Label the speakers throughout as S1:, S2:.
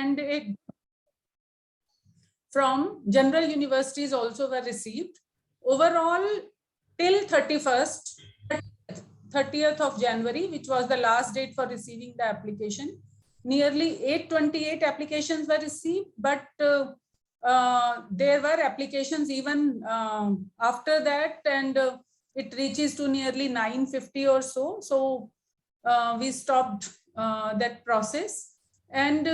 S1: and from general universities also were received. Overall, till 30th of January, which was the last date for receiving the application, nearly 828 applications were received, but there were applications even after that, and it reaches to nearly 950 or so. So we stopped that process. And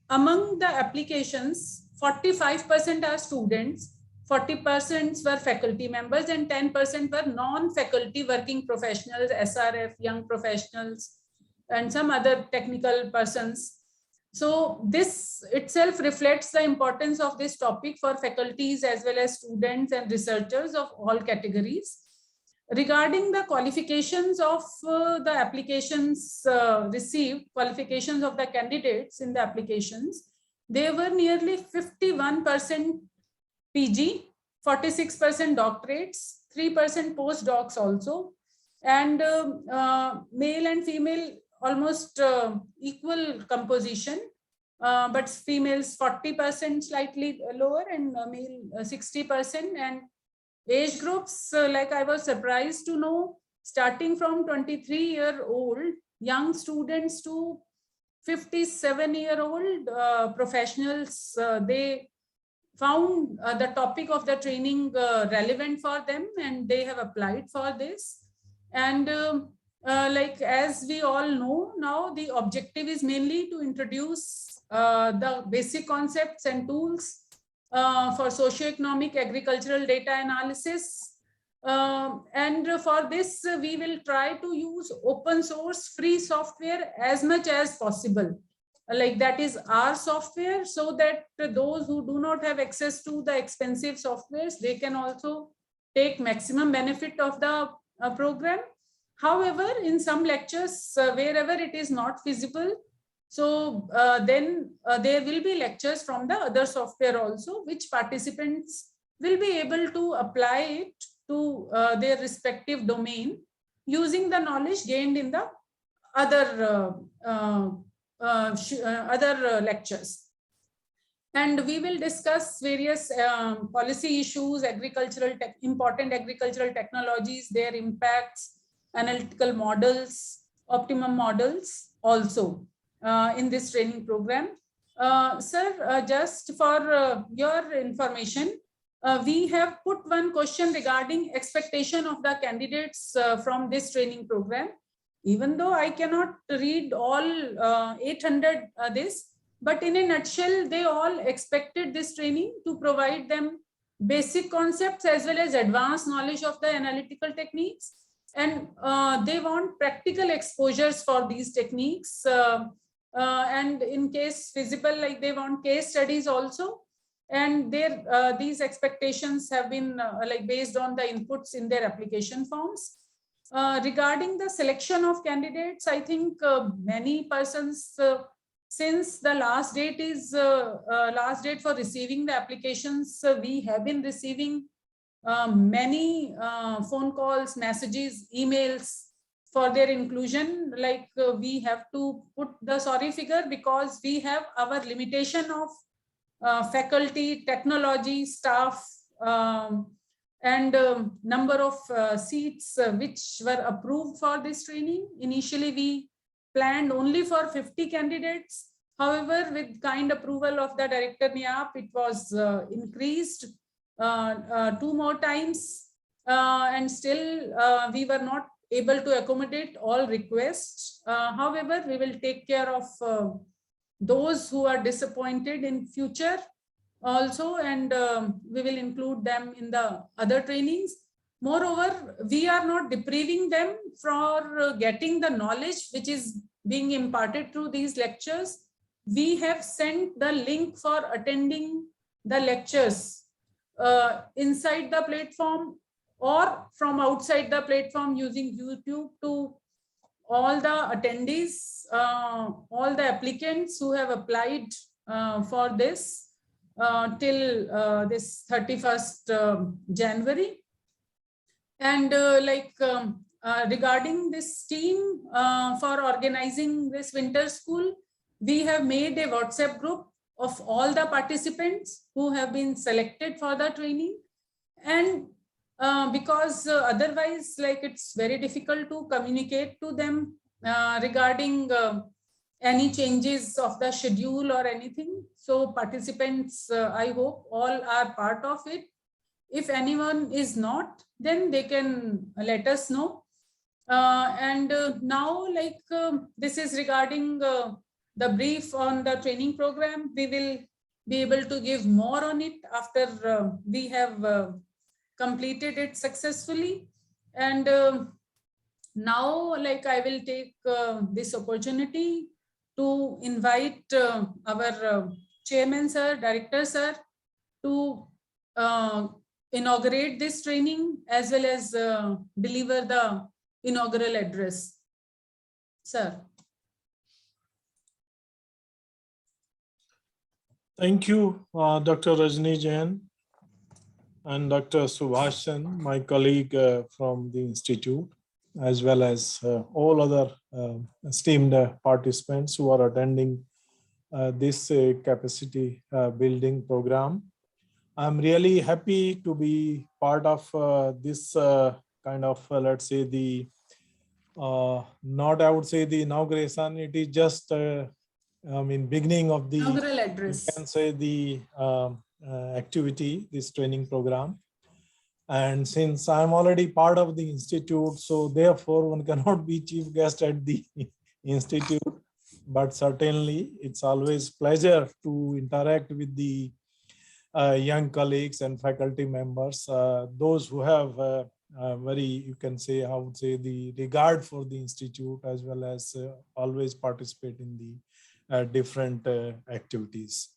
S1: among the applications, 45% are students, 40% were faculty members, and 10% were non-faculty working professionals, SRF, young professionals, and some other technical persons. So this itself reflects the importance of this topic for faculties as well as students and researchers of all categories. Regarding the qualifications of the applications received, qualifications of the candidates in the applications, they were nearly 51% PG, 46% doctorates, 3% postdocs also, and male and female almost equal composition, but females 40%, slightly lower, and male 60%. And age groups, like I was surprised to know, starting from 23-year-old young students to 57-year-old professionals, they found the topic of the training relevant for them, and they have applied for this. And like as we all know now, the objective is mainly to introduce the basic concepts and tools for socioeconomic agricultural data analysis. And for this, we will try to use open source free software as much as possible. Like that is our software, so that those who do not have access to the expensive softwares, they can also take maximum benefit of the program. However, in some lectures, wherever it is not feasible, so then there will be lectures from the other software also, which participants will be able to apply it to their respective domain using the knowledge gained in the other lectures. And we will discuss various policy issues, important agricultural technologies, their impacts, analytical models, optimum models also in this training program. Sir, just for your information, we have put one question regarding expectation of the candidates from this training program. Even though I cannot read all 800 but in a nutshell, they all expected this training to provide them basic concepts as well as advanced knowledge of the analytical techniques. And they want practical exposures for these techniques. And in case feasible, like they want case studies also. And their these expectations have been like based on the inputs in their application forms. Regarding the selection of candidates, I think many persons, since the last date is last date for receiving the applications, we have been receiving many phone calls, messages, emails for their inclusion. Like we have to put the sorry figure because we have our limitation of faculty, technology, staff, and number of seats which were approved for this training. Initially, we planned only for 50 candidates. However, with kind approval of the Director NIAP, it was increased 2 more times. And still, we were not able to accommodate all requests. However, we will take care of those who are disappointed in future also, and we will include them in the other trainings. Moreover, we are not depriving them for getting the knowledge which is being imparted through these lectures. We have sent the link for attending the lectures inside the platform or from outside the platform using YouTube to all the attendees, all the applicants who have applied for this till this 31st January. And regarding this team for organizing this winter school, we have made a WhatsApp group of all the participants who have been selected for the training. And because otherwise, like, it's very difficult to communicate to them regarding any changes of the schedule or anything. So participants, I hope all are part of it. If anyone is not, then they can let us know. And now, like, this is regarding the brief on the training program. We will be able to give more on it after we have completed it successfully. And now, like, I will take this opportunity to invite our chairman sir, director sir, to uh, inaugurate this training as well as deliver the inaugural address. Sir.
S2: Thank you, Dr. Rajni Jain and Dr. Subhashan, my colleague from the Institute, as well as all other esteemed participants who are attending this capacity building program. I'm really happy to be part of this kind of, let's say, the not, I would say, the inauguration. It is just, I mean, beginning of the
S1: inaugural address.
S2: You can say the activity, this training program. And since I'm already part of the institute, so therefore one cannot be chief guest at the institute. But certainly, it's always pleasure to interact with the young colleagues and faculty members, those who have very, you can say, I would say, the regard for the institute, as well as always participate in the different activities.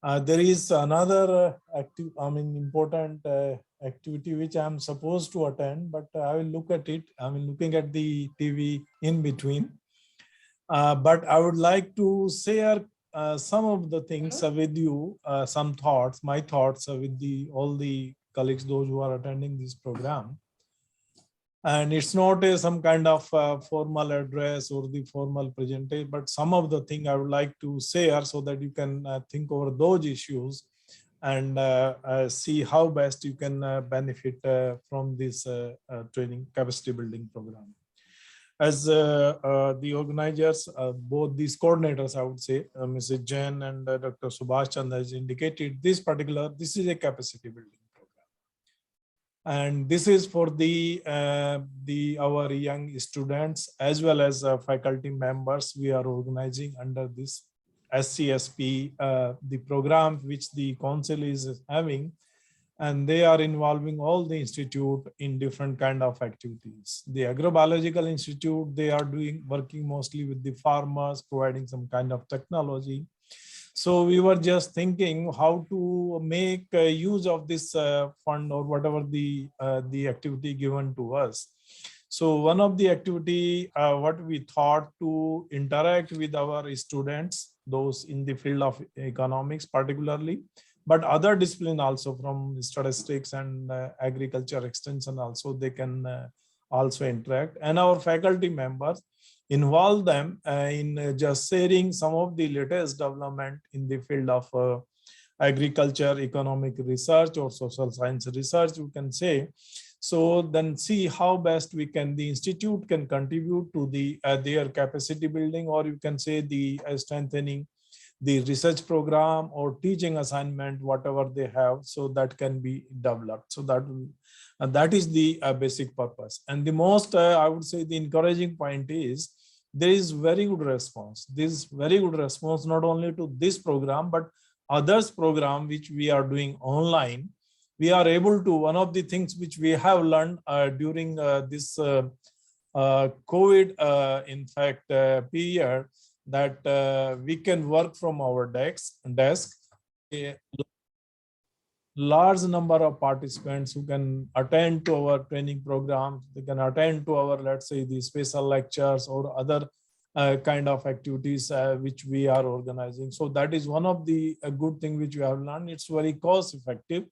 S2: There is another important activity which I'm supposed to attend, but I will look at it. I mean, looking at the TV in between. But I would like to share some of the things with you, some thoughts, my thoughts with all the colleagues, those who are attending this program. And it's not some kind of formal address or the formal presentation, but some of the things I would like to share so that you can think over those issues and see how best you can benefit from this training capacity building program. As the organizers, both these coordinators, I would say, Mrs. Jain and Dr. Subhash Chandra has indicated, this is a capacity building program. And this is for our young students as well as faculty members. We are organizing under this SCSP, the program which the council is having, and they are involving all the institute in different kind of activities. The Agrobiological Institute, they are working mostly with the farmers, providing some kind of technology. So we were just thinking how to make use of this fund or whatever the activity given to us. So one of the activity, what we thought, to interact with our students, those in the field of economics particularly, but other discipline also, from statistics and agriculture extension also, they can also interact. And our faculty members, involve them in just sharing some of the latest development in the field of agriculture, economic research, or social science research, you can say. So then see how best the institute can contribute to their capacity building, or you can say the strengthening the research program or teaching assignment, whatever they have, so that can be developed. So that is the basic purpose. And the most, I would say, the encouraging point is there is very good response. This very good response not only to this program, but others program which we are doing online. We are able to, one of the things which we have learned during this COVID, in fact, period, that we can work from our desk. A large number of participants who can attend to our training programs, they can attend to our, let's say, the special lectures or other kind of activities which we are organizing. So that is one of the good thing which we have learned. It's very cost effective.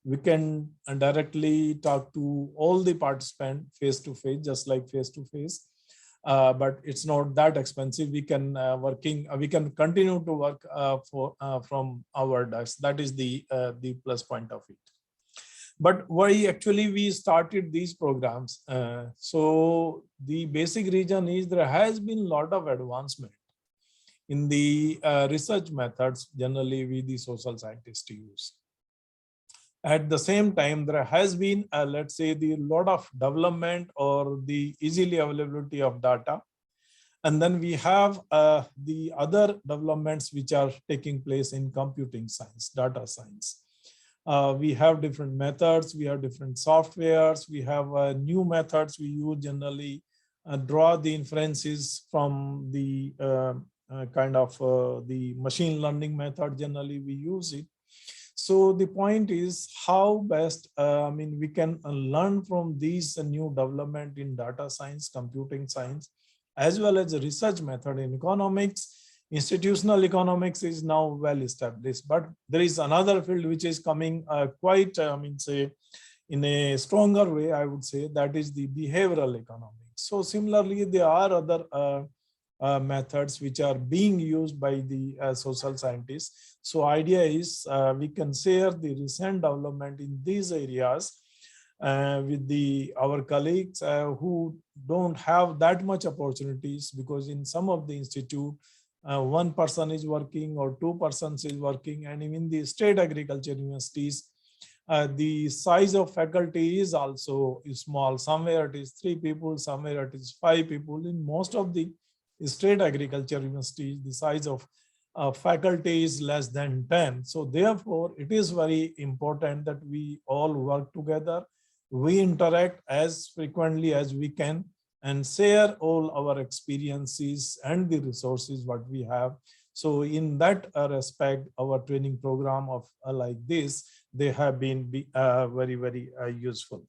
S2: We can directly talk to all the participants face to face, just like face to face. but it's not that expensive. We can we can continue to work from our desks. That is the plus point of it. But why actually we started these programs? So the basic reason is there has been a lot of advancement in the research methods generally we the social scientists use. At the same time, there has been, let's say, the lot of development or the easily availability of data. And then we have the other developments which are taking place in computing science, data science. We have different methods, we have different softwares, we have new methods we use generally, draw the inferences from the kind of the machine learning method generally we use it. So the point is how best, I mean, we can learn from these new development in data science, computing science, as well as the research method in economics. Institutional economics is now well established, but there is another field which is coming quite, I mean, say, in a stronger way, I would say, that is the behavioral economics. So similarly, there are other methods which are being used by the social scientists. So idea is we can share the recent development in these areas with our colleagues who don't have that much opportunities, because in some of the institute, one person is working or two persons is working, and even the state agriculture universities, the size of faculty is also small. Somewhere it is 3 people, somewhere it is 5 people. In most of the state agriculture universities, the size of faculty is less than 10. So therefore, it is very important that we all work together. We interact as frequently as we can and share all our experiences and the resources what we have. So in that respect, our training program of like this, they have been very, very useful.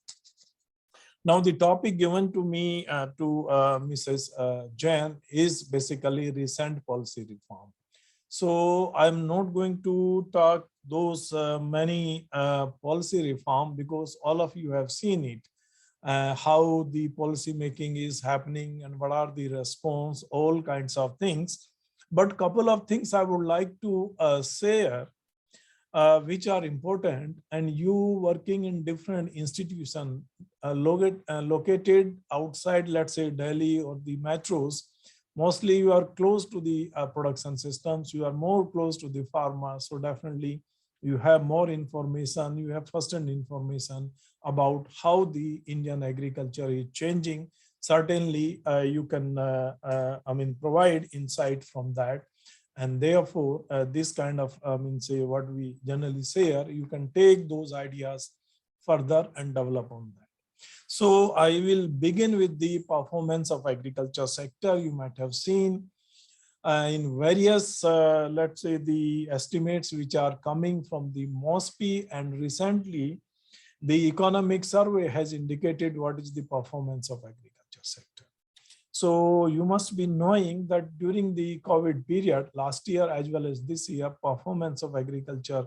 S2: Now, the topic given to me to Mrs. Jain is basically recent policy reform. So I'm not going to talk those many policy reform because all of you have seen it, how the policy making is happening and what are the response, all kinds of things. But couple of things I would like to share which are important, and you working in different institutions located outside, let's say Delhi or the metros, mostly you are close to the production systems, you are more close to the farmers, so definitely you have more information, you have first-hand information about how the Indian agriculture is changing. Certainly you can I mean, provide insight from that. And therefore, this kind of, say what we generally say, you can take those ideas further and develop on that. So I will begin with the performance of agriculture sector. You might have seen in various, let's say, the estimates which are coming from the MOSPI, and recently the economic survey has indicated what is the performance of agriculture sector. So you must be knowing that during the COVID period, last year as well as this year, performance of agriculture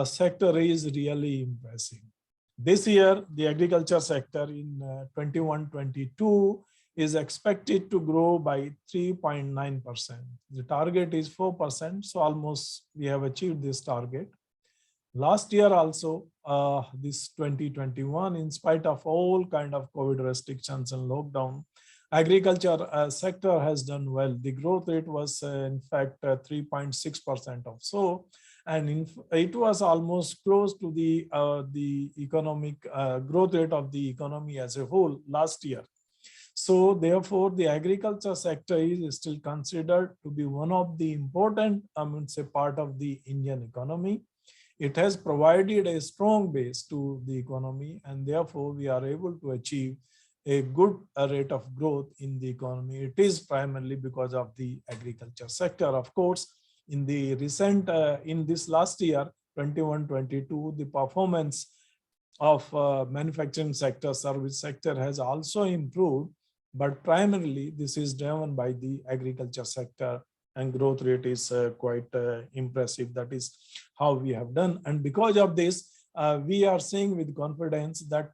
S2: sector is really impressive. This year, the agriculture sector in 21-22 is expected to grow by 3.9%. The target is 4%, so almost we have achieved this target. Last year also, this 2021, in spite of all kind of COVID restrictions and lockdown, agriculture sector has done well. The growth rate was in fact 3.6% or so, and it was almost close to the economic growth rate of the economy as a whole last year. So therefore, the agriculture sector is still considered to be one of the important, say, part of the Indian economy. It has provided a strong base to the economy, and therefore we are able to achieve a good rate of growth in the economy. It is primarily because of the agriculture sector. Of course, in the recent, in this last year, 21-22, the performance of manufacturing sector, service sector has also improved, but primarily this is driven by the agriculture sector, and growth rate is quite impressive. That is how we have done. And because of this, we are saying with confidence that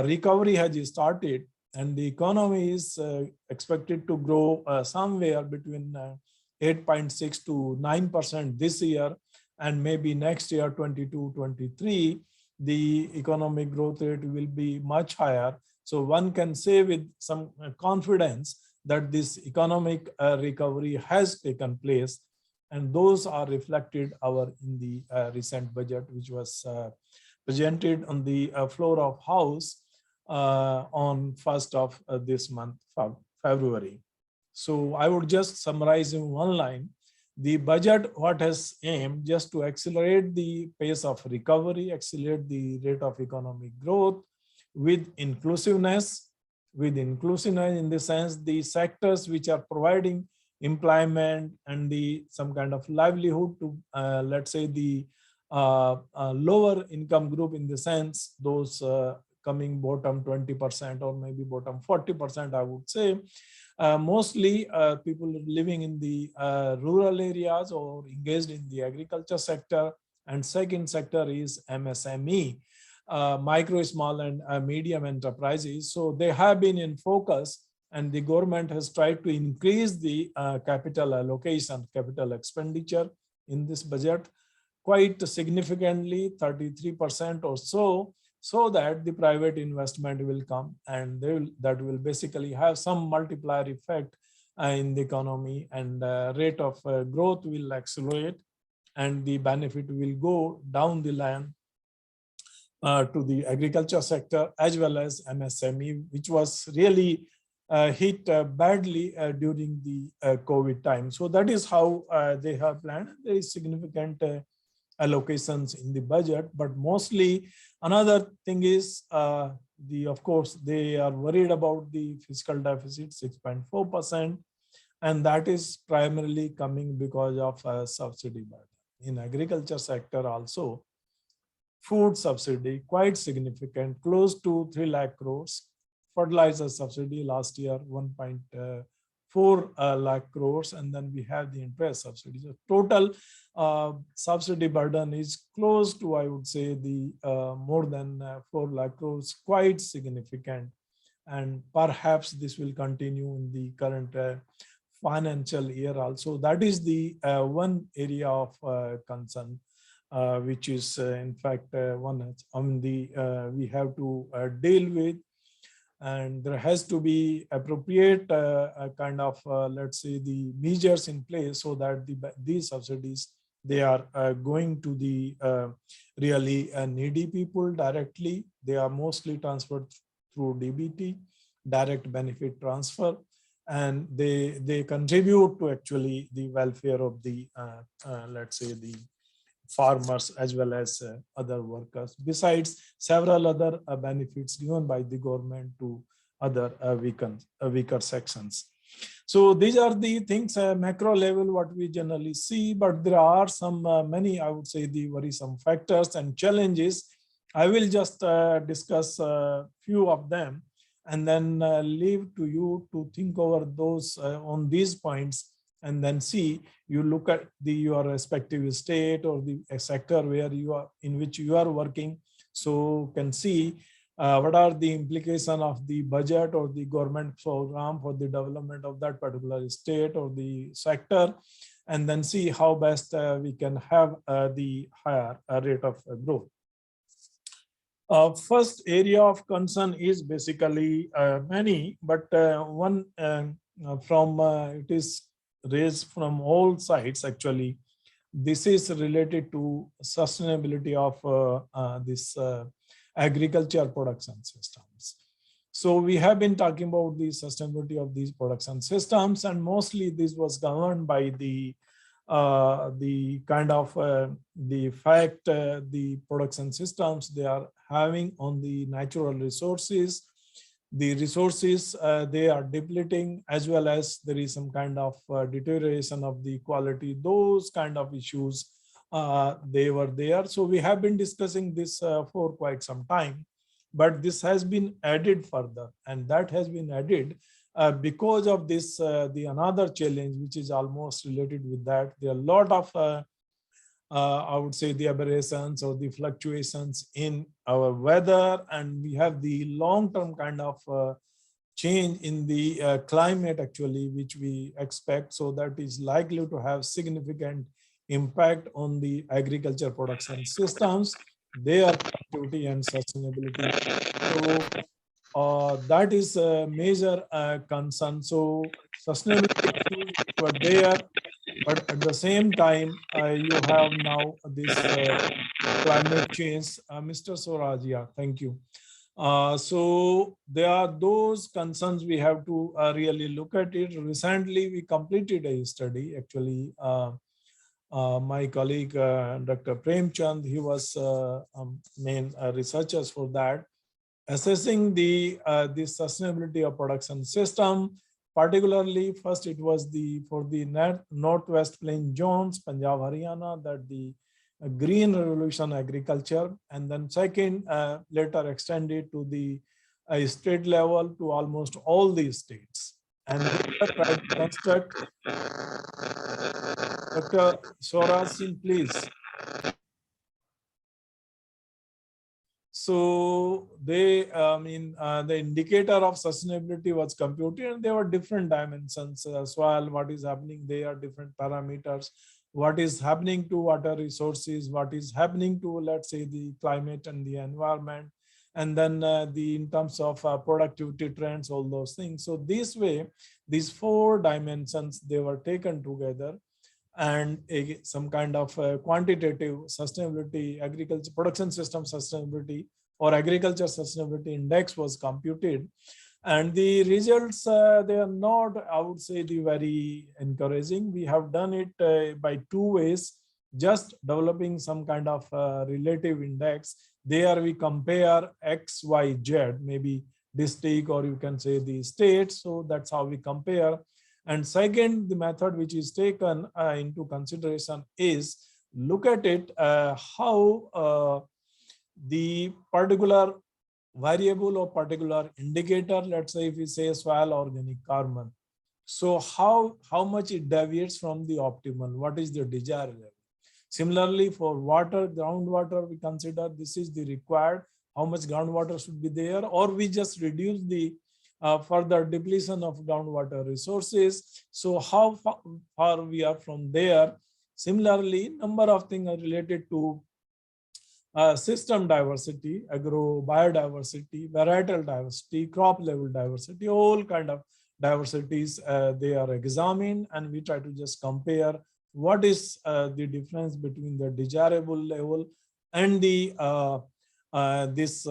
S2: recovery has started and the economy is expected to grow somewhere between 8.6 to 9% this year, and maybe next year 22-23 the economic growth rate will be much higher. So one can say with some confidence that this economic recovery has taken place, and those are reflected in the recent budget, which was presented on the floor of House on 1st of this month, February. So I would just summarize in one line. The budget, what has aimed just to accelerate the pace of recovery, accelerate the rate of economic growth with inclusiveness, in the sense the sectors which are providing employment and the some kind of livelihood to let's say the lower income group, in the sense those coming bottom 20% or maybe bottom 40%, I would say. Mostly people living in the rural areas or engaged in the agriculture sector. And second sector is MSME, micro, small and medium enterprises. So they have been in focus, and the government has tried to increase the capital allocation, capital expenditure in this budget quite significantly, 33% or so that the private investment will come, and that will basically have some multiplier effect in the economy, and rate of growth will accelerate, and the benefit will go down the line to the agriculture sector as well as MSME, which was really hit badly during the COVID time. So that is how they have planned. There is significant allocations in the budget, but mostly another thing is of course they are worried about the fiscal deficit 6.4%, and that is primarily coming because of subsidy burden in agriculture sector. Also food subsidy quite significant, close to 3 lakh crores. Fertilizer subsidy last year 1.4 lakh crores, and then we have the interest subsidy. So total subsidy burden is close to, I would say, the more than 4 lakh crores, quite significant. And perhaps this will continue in the current financial year also. That is the one area of concern, which is in fact one we have to deal with. And there has to be appropriate kind of, let's say, the measures in place so that these subsidies, they are going to the really needy people directly. They are mostly transferred through DBT, direct benefit transfer, and they contribute to actually the welfare of the, let's say, the farmers as well as other workers, besides several other benefits given by the government to other weaker sections. So these are the things macro level what we generally see, but there are some many, I would say, the worrisome factors and challenges. I will just discuss a few of them and then leave to you to think over those on these points, and then see, you look at your respective state or the sector where you are, in which you are working, so can see what are the implications of the budget or the government program for the development of that particular state or the sector, and then see how best we can have the higher rate of growth. First area of concern is basically many, but one from it is raised from all sides actually. This is related to sustainability of this agriculture production systems. So we have been talking about the sustainability of these production systems, and mostly this was governed by the kind of the fact the production systems they are having on the natural resources. The resources they are depleting, as well as there is some kind of deterioration of the quality. Those kind of issues they were there. So we have been discussing this for quite some time, but this has been added further, and that has been added because of this the another challenge which is almost related with that. There are a lot of I would say the aberrations or the fluctuations in our weather, and we have the long-term kind of change in the climate actually, which we expect. So that is likely to have significant impact on the agriculture production systems, their productivity and sustainability. So that is a major concern. So sustainability issues were there, but at the same time, you have now this climate change. Mr. Swaraj, yeah, thank you. So there are those concerns we have to really look at it. Recently, we completed a study. Actually, my colleague Dr. Prem Chand, he was main researchers for that, assessing the sustainability of production system. Particularly, first it was for the Northwest Plain zones, Punjab, Haryana, that the green revolution agriculture, and then second, later extended to the state level to almost all the states. And they are trying to construct. Dr. Swaraj Singh, please. So the indicator of sustainability was computed, and there were different dimensions. Soil, what is happening there, different parameters, what is happening to water resources, what is happening to, let's say, the climate and the environment, and then in terms of productivity trends, all those things. So this way, these four dimensions, they were taken together, and some kind of quantitative sustainability, agriculture production system sustainability or agriculture sustainability index was computed. And the results, they are not, I would say, the very encouraging. We have done it by two ways, just developing some kind of relative index. There we compare X, Y, Z, maybe district, or you can say the state. So that's how we compare. And second, the method which is taken into consideration is look at it how the particular variable or particular indicator, let's say if we say soil organic carbon, so how much it deviates from the optimal, what is the desired level. Similarly, for water, groundwater, we consider this is the required, how much groundwater should be there, or we just reduce the further depletion of groundwater resources. So how far we are from there. Similarly, number of things are related to system diversity, agro biodiversity, varietal diversity, crop level diversity, all kind of diversities they are examined, and we try to just compare what is the difference between the desirable level and the this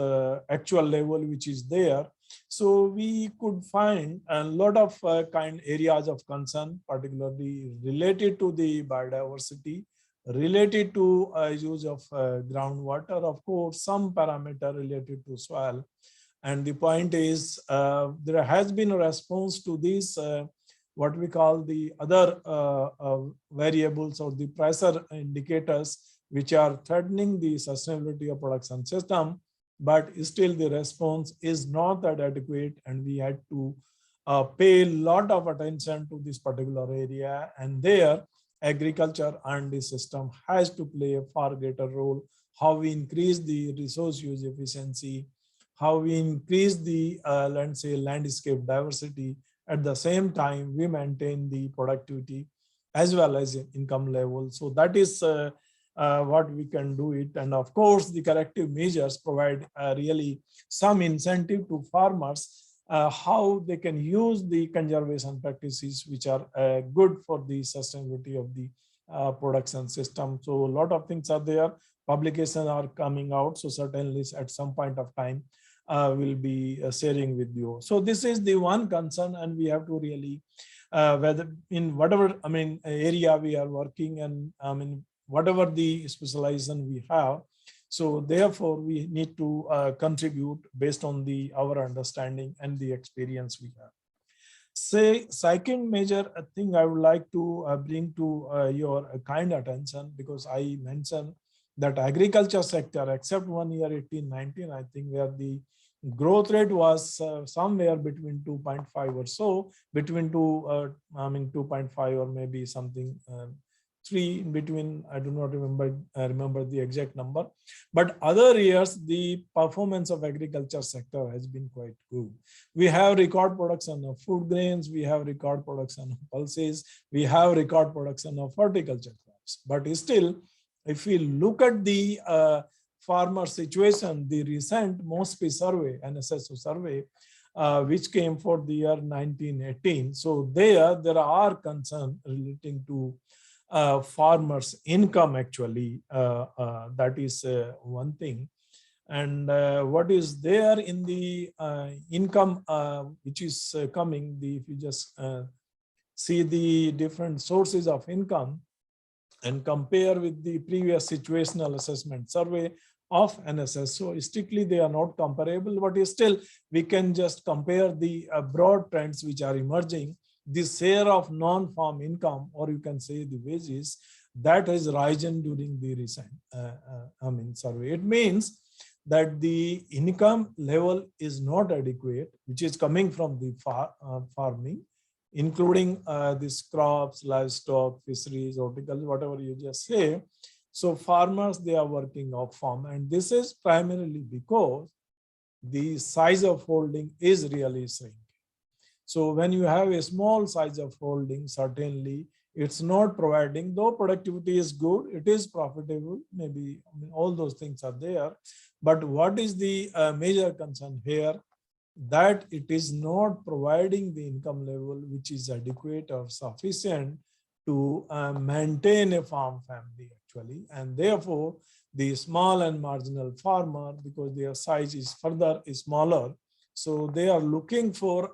S2: actual level which is there. So we could find a lot of kind areas of concern, particularly related to the biodiversity, related to use of groundwater, of course, some parameter related to soil. And the point is, there has been a response to these, what we call the other variables or the pressure indicators, which are threatening the sustainability of production system, but still the response is not that adequate, and we had to pay a lot of attention to this particular area, and there agriculture and the system has to play a far greater role. How we increase the resource use efficiency, how we increase the let's say landscape diversity, at the same time we maintain the productivity as well as income level. So that is what we can do it. And of course, the corrective measures provide really some incentive to farmers how they can use the conservation practices which are good for the sustainability of the production system. So a lot of things are there. Publications are coming out. So certainly at some point of time, we'll be sharing with you. So this is the one concern, and we have to really, whether in whatever, area we are working, and whatever the specialization we have. So therefore, we need to contribute based on our understanding and the experience we have. Say, second major thing I would like to bring to your kind attention, because I mentioned that agriculture sector, except 1 year 18-19, I think, where the growth rate was somewhere between 2.5 or so, between 2.5 or maybe something 3 in between. I do not remember the exact number, but other years the performance of agriculture sector has been quite good. We have record production of food grains, we have record production of pulses, we have record production of horticulture crops. But still, if we look at the farmer situation, the recent MOSPI survey, NSSO survey, which came for the year 1918. So there are concerns relating to farmers' income actually. That is one thing. And what is there in the income which is coming, if you just see the different sources of income and compare with the previous situational assessment survey of NSS. So strictly they are not comparable, but still we can just compare the broad trends which are emerging. The share of non-farm income, or you can say the wages, that has risen during the recent survey. It means that the income level is not adequate, which is coming from the farming, including these crops, livestock, fisheries, horticulture, whatever you just say. So farmers, they are working off farm, and this is primarily because the size of holding is really shrinking. So when you have a small size of holding, certainly it's not providing, though productivity is good, it is profitable, maybe all those things are there. But what is the major concern here? That it is not providing the income level which is adequate or sufficient to maintain a farm family actually. And therefore, the small and marginal farmer, because their size is further smaller, so they are looking for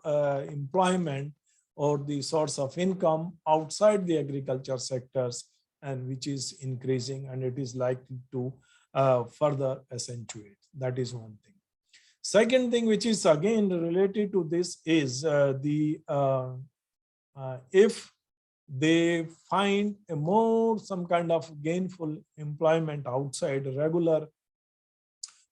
S2: employment or the source of income outside the agriculture sectors, and which is increasing, and it is likely to further accentuate. That is one thing. Second thing, which is again related to this, is if they find a more some kind of gainful employment outside regular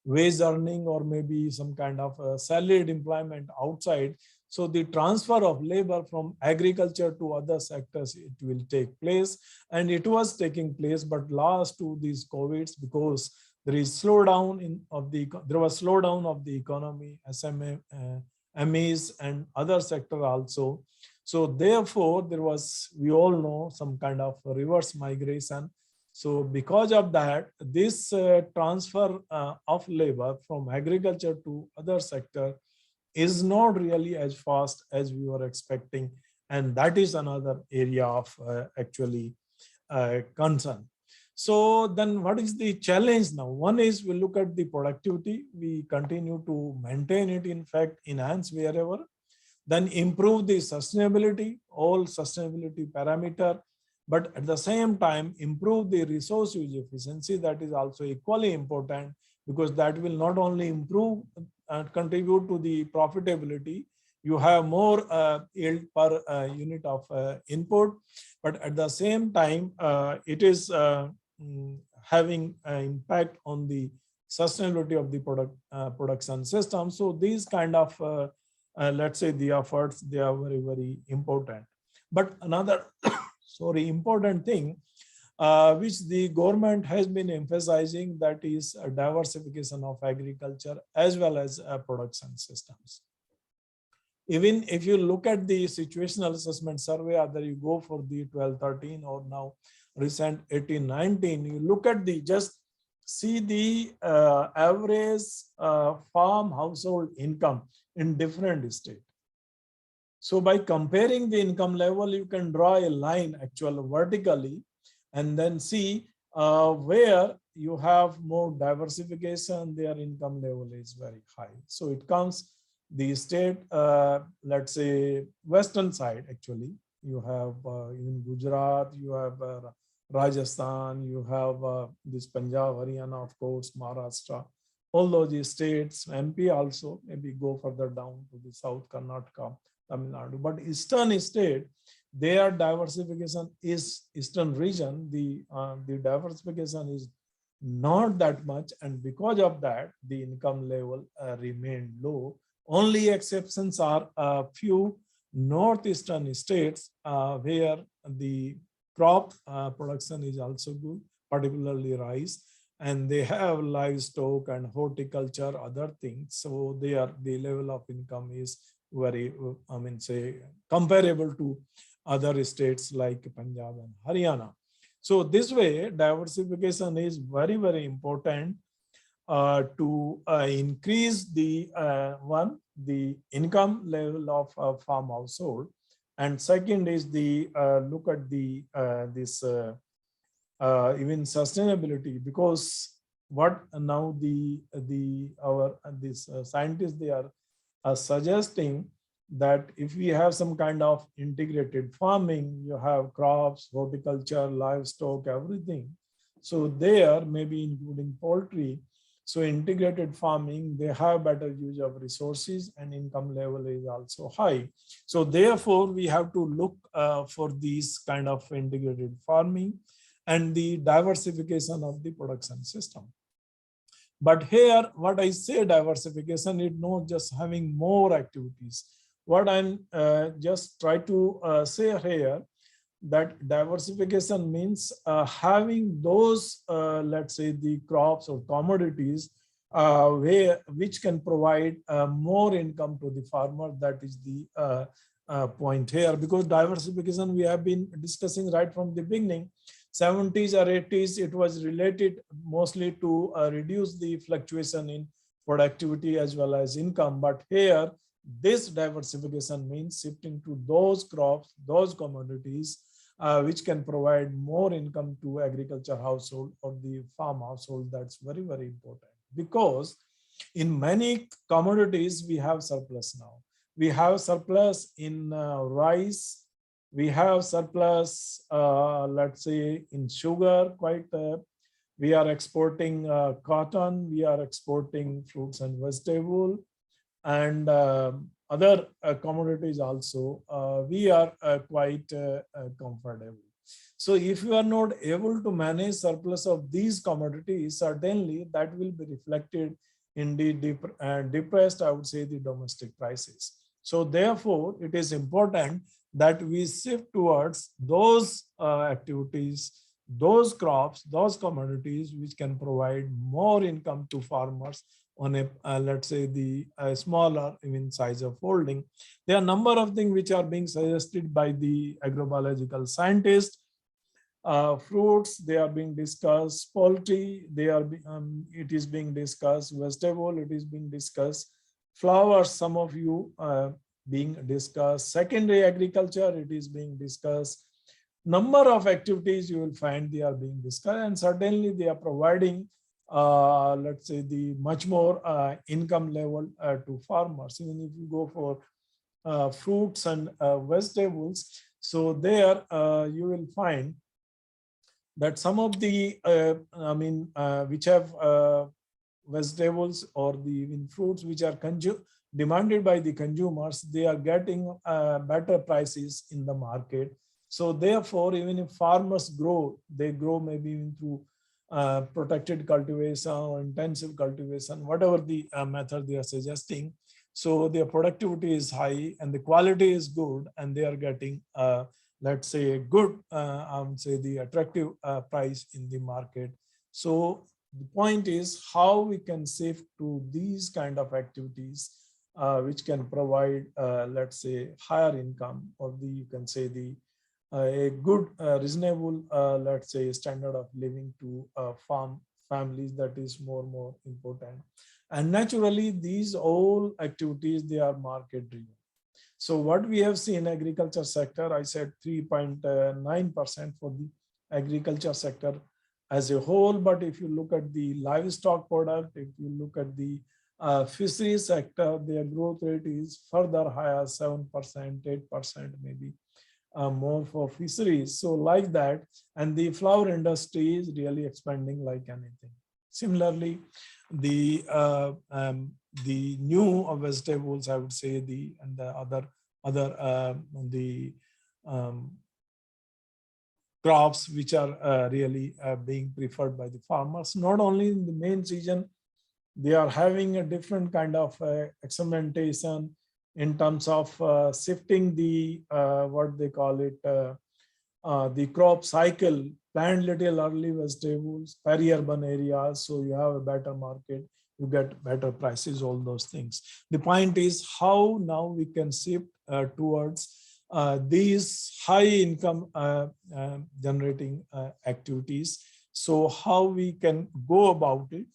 S2: wage earning, or maybe some kind of salaried employment outside, so the transfer of labor from agriculture to other sectors, it will take place, and it was taking place. But last to these COVIDs, because there is slowdown there was slowdown of the economy, SMA, MEs and other sector also. So therefore, there was, we all know, some kind of reverse migration. So because of that, this transfer of labor from agriculture to other sector is not really as fast as we were expecting. And that is another area of actually concern. So then what is the challenge now? One is we look at the productivity. We continue to maintain it, in fact, enhance wherever. Then improve the sustainability, all sustainability parameter, but at the same time, improve the resource use efficiency. That is also equally important, because that will not only improve and contribute to the profitability. You have more yield per unit of input, but at the same time, it is having an impact on the sustainability of the production system. So these kind of, let's say, the efforts, they are very, very important. But another important thing which the government has been emphasizing, that is a diversification of agriculture as well as production systems. Even if you look at the situational assessment survey, either you go for the 12-13 or now recent 18-19, you look at the, just see the average farm household income in different states. So by comparing the income level, you can draw a line actually vertically, and then see where you have more diversification, their income level is very high. So it comes the state, let's say western side, actually, you have in Gujarat, you have Rajasthan, you have this Punjab, Haryana, of course, Maharashtra, all those states, MP also, maybe go further down to the South, Karnataka, Tamil Nadu. But eastern state, their diversification is eastern region, the diversification is not that much, and because of that, the income level remained low. Only exceptions are a few northeastern states where the crop production is also good, particularly rice, and they have livestock and horticulture, other things. So the level of income is very, I mean, say, comparable to other states like Punjab and Haryana. So this way, diversification is very, very important to increase the the income level of a farm household, and second is the look at the this even sustainability, because what now the our this scientists, they are suggesting that if we have some kind of integrated farming, you have crops, horticulture, livestock, everything. So there, maybe including poultry. So integrated farming, they have better use of resources and income level is also high. So therefore, we have to look for these kind of integrated farming and the diversification of the production system. But here, what I say diversification is not just having more activities. What I'm just try to say here, that diversification means having those, let's say, the crops or commodities which can provide more income to the farmer. That is the point here, because diversification we have been discussing right from the beginning. 70s or 80s, it was related mostly to reduce the fluctuation in productivity as well as income. But here, this diversification means shifting to those crops, those commodities, which can provide more income to agriculture household or the farm household. That's very, very important, because in many commodities, we have surplus now. We have surplus in rice. We have surplus, let's say, in sugar, quite. We are exporting cotton. We are exporting fruits and vegetable, and other commodities also. We are quite comfortable. So if you are not able to manage surplus of these commodities, certainly that will be reflected in the depressed, I would say, the domestic prices. So therefore, it is important that we shift towards those activities, those crops, those commodities which can provide more income to farmers on a, let's say, the smaller even size of holding. There are a number of things which are being suggested by the agrobiological scientists. Fruits, they are being discussed. Poultry, they are it is being discussed. Vegetable, it is being discussed. Flowers, some of you being discussed. Secondary agriculture, it is being discussed. Number of activities you will find they are being discussed, and certainly they are providing, let's say, the much more income level to farmers. Even if you go for fruits and vegetables, so there you will find that some of the, which have vegetables or the even fruits which are demanded by the consumers, they are getting better prices in the market. So therefore, even if farmers grow, they grow maybe even through protected cultivation or intensive cultivation, whatever the method they are suggesting. So their productivity is high and the quality is good, and they are getting, let's say, a good, say, the attractive price in the market. So the point is how we can shift to these kind of activities which can provide, let's say, higher income, or the, you can say, the a good, reasonable, let's say, standard of living to farm families. That is more important. And naturally, these all activities, they are market driven. So what we have seen in agriculture sector, I said 3.9% for the agriculture sector as a whole. But if you look at the livestock product, if you look at the fisheries sector, their growth rate is further higher, 7%, 8% maybe. More for fisheries, so like that. And the flower industry is really expanding like anything. Similarly, the new vegetables, I would say, and the other crops which are really being preferred by the farmers, not only in the main season, they are having a different kind of experimentation in terms of shifting the what they call it, the crop cycle, plant little early vegetables, peri-urban areas, so you have a better market, you get better prices, all those things. The point is how now we can shift towards these high income generating activities. So how we can go about it.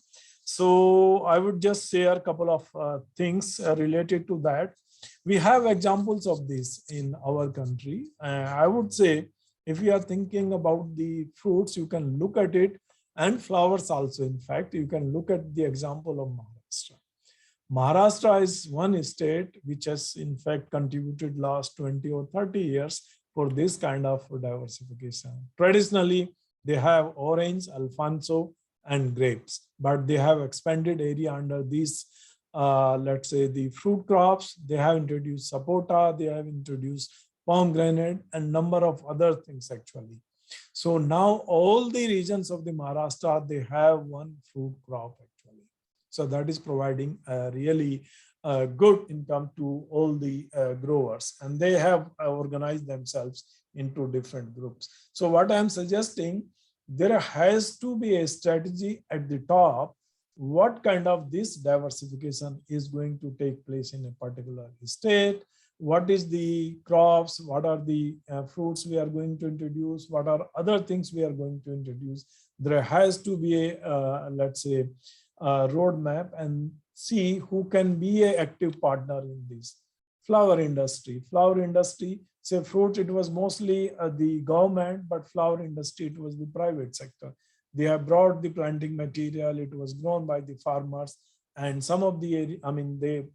S2: So I would just share a couple of things related to that. We have examples of this in our country. I would say if you are thinking about the fruits, you can look at it, and flowers also. In fact, you can look at the example of Maharashtra. Maharashtra is one state which has in fact contributed last 20 or 30 years for this kind of diversification. Traditionally, they have orange, alfonso, and grapes, but they have expanded area under these, let's say, the fruit crops. They have introduced sapota, they have introduced pomegranate, and number of other things actually. So now all the regions of the Maharashtra, they have one fruit crop actually. So that is providing a really good income to all the growers, and they have organized themselves into different groups. So what I'm suggesting, there has to be a strategy at the top, what kind of this diversification is going to take place in a particular state, what is the crops, what are the fruits we are going to introduce, what are other things we are going to introduce. There has to be a, let's say, a roadmap, and see who can be an active partner in this. Flower industry, say fruit, it was mostly the government, but flower industry, it was the private sector. They have brought the planting material, it was grown by the farmers, and some of the, I mean, they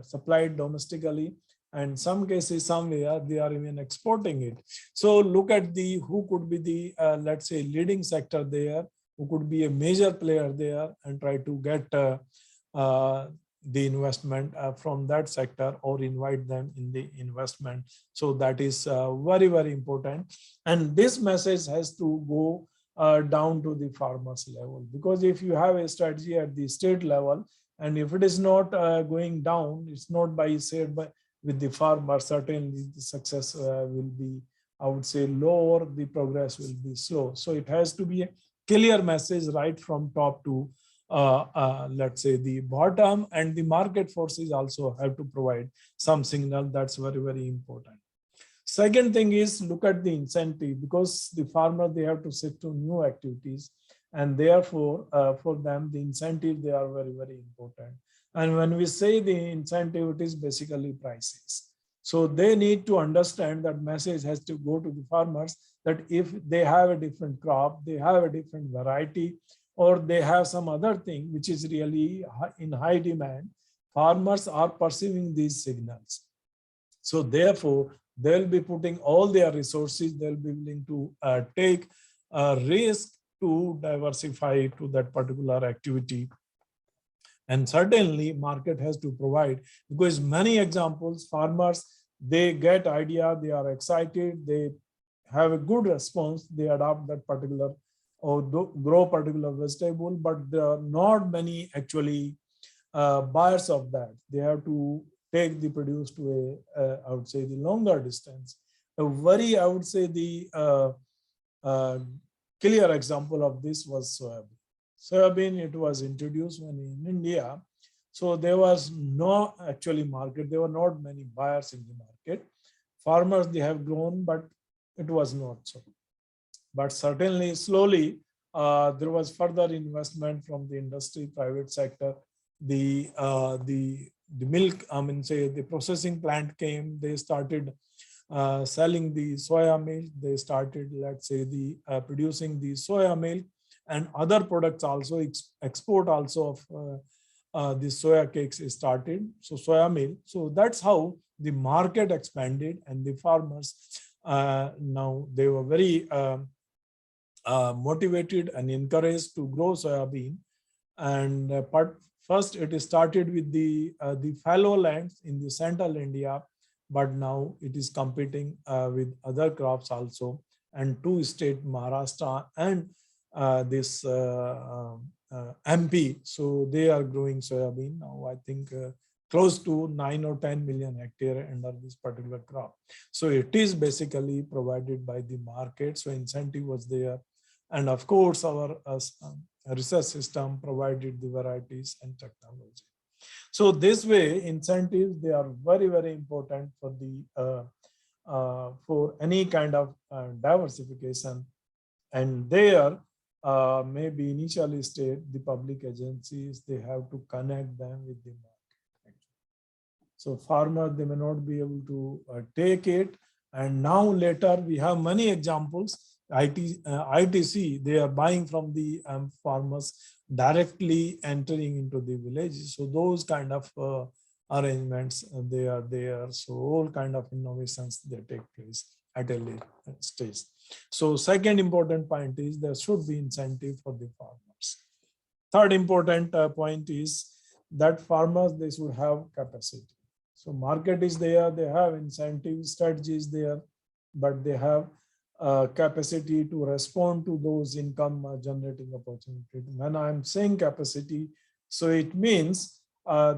S2: supplied domestically, and some cases somewhere they are even exporting it. So look at the who could be the let's say leading sector there, who could be a major player there, and try to get the investment from that sector, or invite them in the investment. So that is very, very important. And this message has to go down to the farmers level, because if you have a strategy at the state level, and if it is not going down, it's not by said by with the farmer, certainly the success will be, I would say, low, or the progress will be slow. So it has to be a clear message right from top to let's say the bottom, and the market forces also have to provide some signal. That's very, very important. Second thing is look at the incentive, because the farmer, they have to sit to new activities, and therefore for them the incentive, they are very, very important. And when we say the incentive, it is basically prices. So they need to understand that message has to go to the farmers, that if they have a different crop, they have a different variety, or they have some other thing which is really in high demand, farmers are perceiving these signals. So therefore, they'll be putting all their resources, they'll be willing to take a risk to diversify to that particular activity. And certainly market has to provide, because many examples, farmers, they get idea, they are excited, they have a good response, they adopt that particular or grow particular vegetable, but there are not many actually buyers of that. They have to take the produce to I would say, the longer distance. A very, I would say, the clear example of this was soybean. Soybean, it was introduced when in India. So there was no actually market. There were not many buyers in the market. Farmers, they have grown, but it was not so. But certainly, slowly, there was further investment from the industry, private sector. The milk, I mean, say the processing plant came. They started selling the soya milk. They started, let's say, the producing the soya milk, and other products also, export also of the soya cakes started. So soya milk. So that's how the market expanded, and the farmers now they were very motivated and encouraged to grow soybean. And first it started with the fallow lands in the central India, but now it is competing with other crops also. And two states, Maharashtra and this MP, so they are growing soybean now. I think close to 9 or 10 million hectare under this particular crop. So it is basically provided by the market. So incentive was there. And of course, our research system provided the varieties and technology. So this way, incentives, they are very, very important for the for any kind of diversification. And there, maybe initially state the public agencies, they have to connect them with the market. So farmers, they may not be able to take it. And now later we have many examples. ITC, they are buying from the farmers directly entering into the villages. So those kind of arrangements, they are there. So all kind of innovations, they take place at a later stage. So second important point is there should be incentive for the farmers. Third important point is that farmers, they should have capacity. So market is there, they have incentive strategies there, but they have capacity to respond to those income generating opportunities. When I'm saying capacity, so it means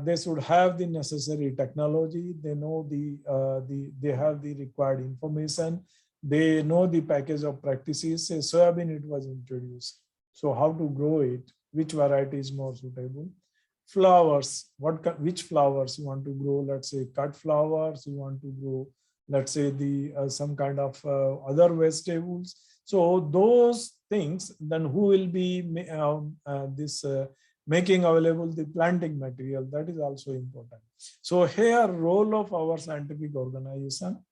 S2: they should have the necessary technology. They know they have the required information. They know the package of practices. Say soybean, it was introduced. So how to grow it? Which variety is more suitable? Flowers, which flowers you want to grow? Let's say cut flowers. You want to grow, let's say the some kind of other vegetables. So those things, then who will be making available the planting material? That is also important. So here, role of our scientific organization,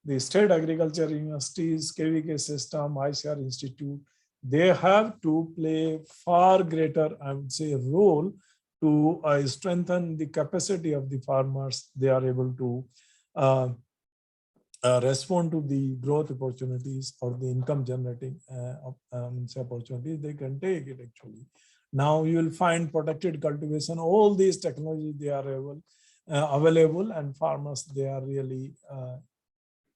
S2: the state agriculture universities, KVK system, ICR Institute, they have to play far greater, I would say, role to strengthen the capacity of the farmers. They are able to respond to the growth opportunities or the income generating opportunities. They can take it actually. Now you will find protected cultivation, all these technologies, they are available, and farmers, they are really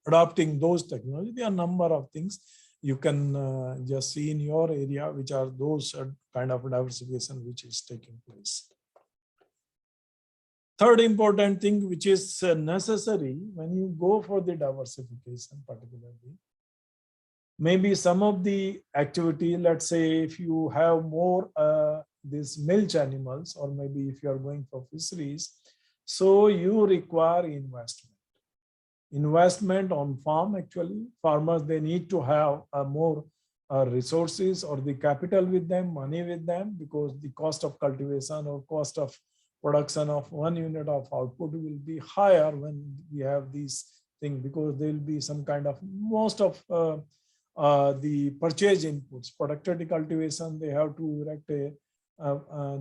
S2: adopting those technologies. There are a number of things you can just see in your area, which are those kind of diversification which is taking place. Third important thing which is necessary when you go for the diversification, particularly, maybe some of the activity, let's say if you have more these milch animals, or maybe if you are going for fisheries, so you require investment on farm. Actually, farmers, they need to have more resources or the capital with them, money with them, because the cost of cultivation or cost of production of 1 unit of output will be higher when we have these things, because there will be some kind of most of the purchase inputs. Productivity cultivation, they have to erect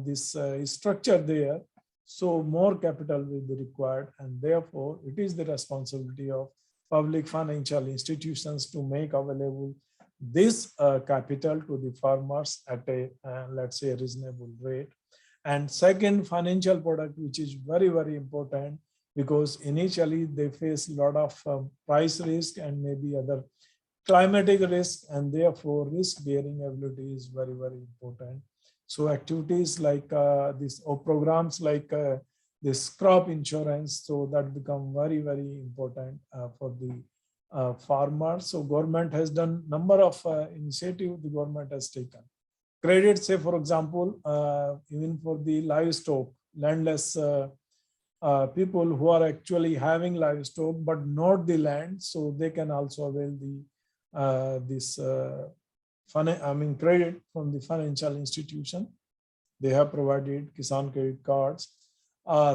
S2: this structure there. So more capital will be required, and therefore it is the responsibility of public financial institutions to make available this capital to the farmers at a, let's say, a reasonable rate. And second, financial product, which is very, very important, because initially they face a lot of price risk and maybe other climatic risk, and therefore risk bearing ability is very, very important. So activities like this, or programs like this crop insurance, so that become very, very important for the farmers. So government has done number of initiatives the government has taken. Credit, say for example, even for the livestock, landless people who are actually having livestock but not the land, so they can also avail the this credit from the financial institution. They have provided Kisan credit cards.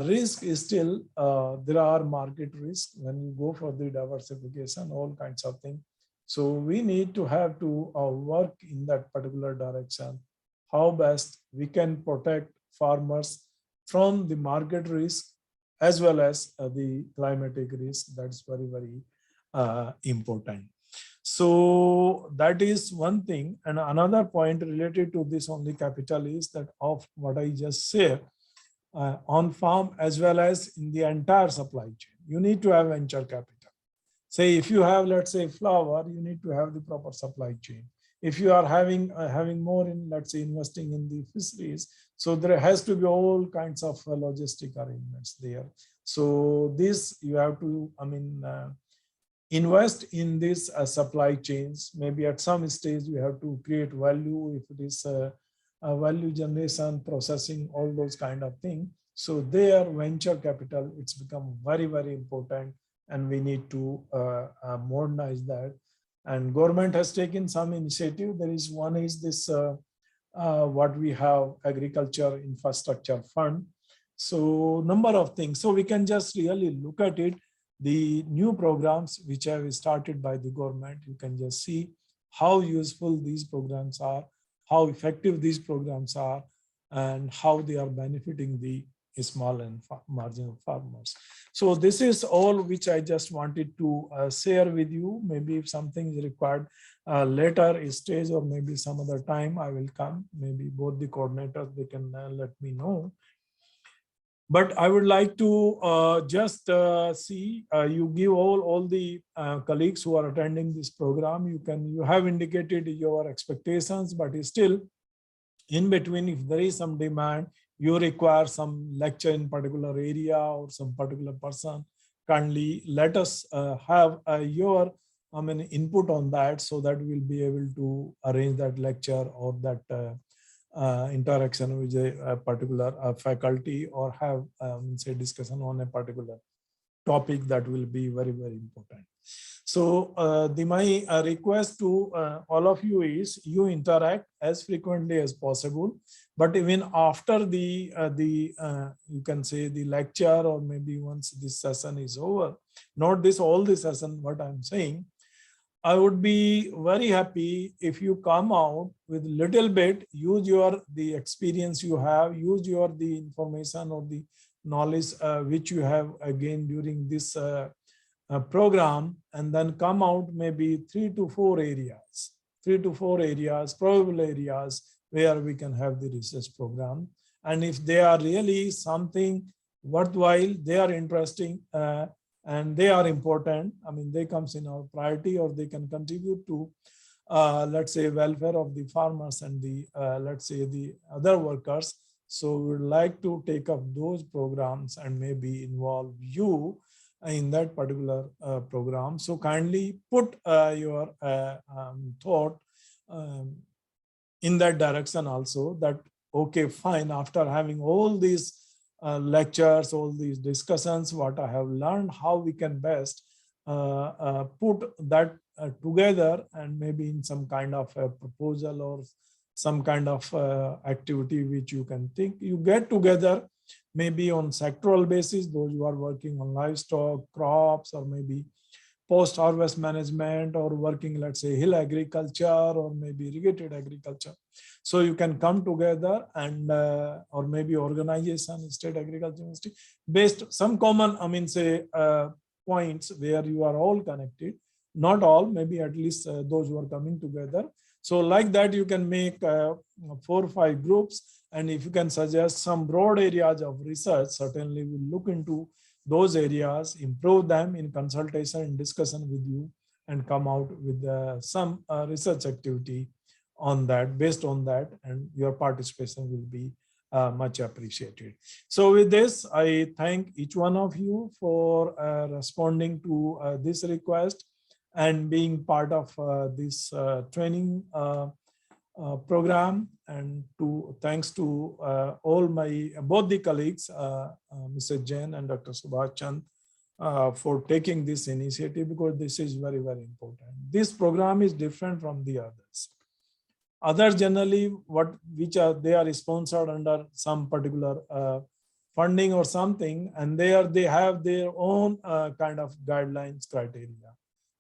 S2: Risk is still, there are market risks when you go for the diversification, all kinds of things. So we need to have to work in that particular direction. How best we can protect farmers from the market risk as well as the climatic risk. That's very, very important. So that is one thing. And another point related to this only capital is that of what I just said, on farm as well as in the entire supply chain, you need to have venture capital. Say if you have, let's say, flour, you need to have the proper supply chain. if you are having more in, let's say, investing in the fisheries, so there has to be all kinds of logistic arrangements there. So this you have to, invest in these supply chains. Maybe at some stage you have to create value, if it is a value generation, processing, all those kind of things. So their venture capital, it's become very, very important, and we need to modernize that. And government has taken some initiative. There is one is this what we have, agriculture infrastructure fund. So number of things. So we can just really look at it. The new programs which have started by the government, you can just see how useful these programs are, how effective these programs are, and how they are benefiting the small and marginal farmers. So this is all which I just wanted to share with you. Maybe if something is required later stage, or maybe some other time, I will come. Maybe both the coordinators, they can let me know. But I would like to just see you give all the colleagues who are attending this program. You have indicated your expectations, but still, in between, if there is some demand, you require some lecture in particular area or some particular person, kindly let us have your input on that, so that we'll be able to arrange that lecture or that interaction with a particular faculty, or have say discussion on a particular topic that will be very, very important. So my request to all of you is you interact as frequently as possible, but even after the you can say the lecture, or maybe once this session is over, not this all the session, what I'm saying, I would be very happy if you come out with little bit, use the experience you have, use the information or the knowledge which you have gained during this program, and then come out maybe 3 to 4 areas, probable areas where we can have the research program. And if they are really something worthwhile, they are interesting, and they are important, they comes in our priority, or they can contribute to let's say welfare of the farmers and the let's say the other workers. So we would like to take up those programs and maybe involve you in that particular program. So kindly put your thought in that direction also, that okay, fine, after having all these lectures, all these discussions, what I have learned, how we can best put that together, and maybe in some kind of a proposal or some kind of activity which you can think. You get together maybe on sectoral basis, those who are working on livestock, crops, or maybe post-harvest management, or working, let's say, hill agriculture, or maybe irrigated agriculture. So you can come together and, or maybe organization, state agriculture university, based some common, points where you are all connected, not all, maybe at least those who are coming together. So like that, you can make 4 or 5 groups. And if you can suggest some broad areas of research, certainly we'll look into those areas, improve them in consultation and discussion with you, and come out with some research activity on that, based on that, and your participation will be much appreciated. So with this, I thank each one of you for responding to this request and being part of this training program. And thanks to all both the colleagues, Mr. Jain and Dr. Subhash Chand, for taking this initiative, because this is very, very important. This program is different from the others. Others generally, they are sponsored under some particular funding or something, and they have their own kind of guidelines, criteria.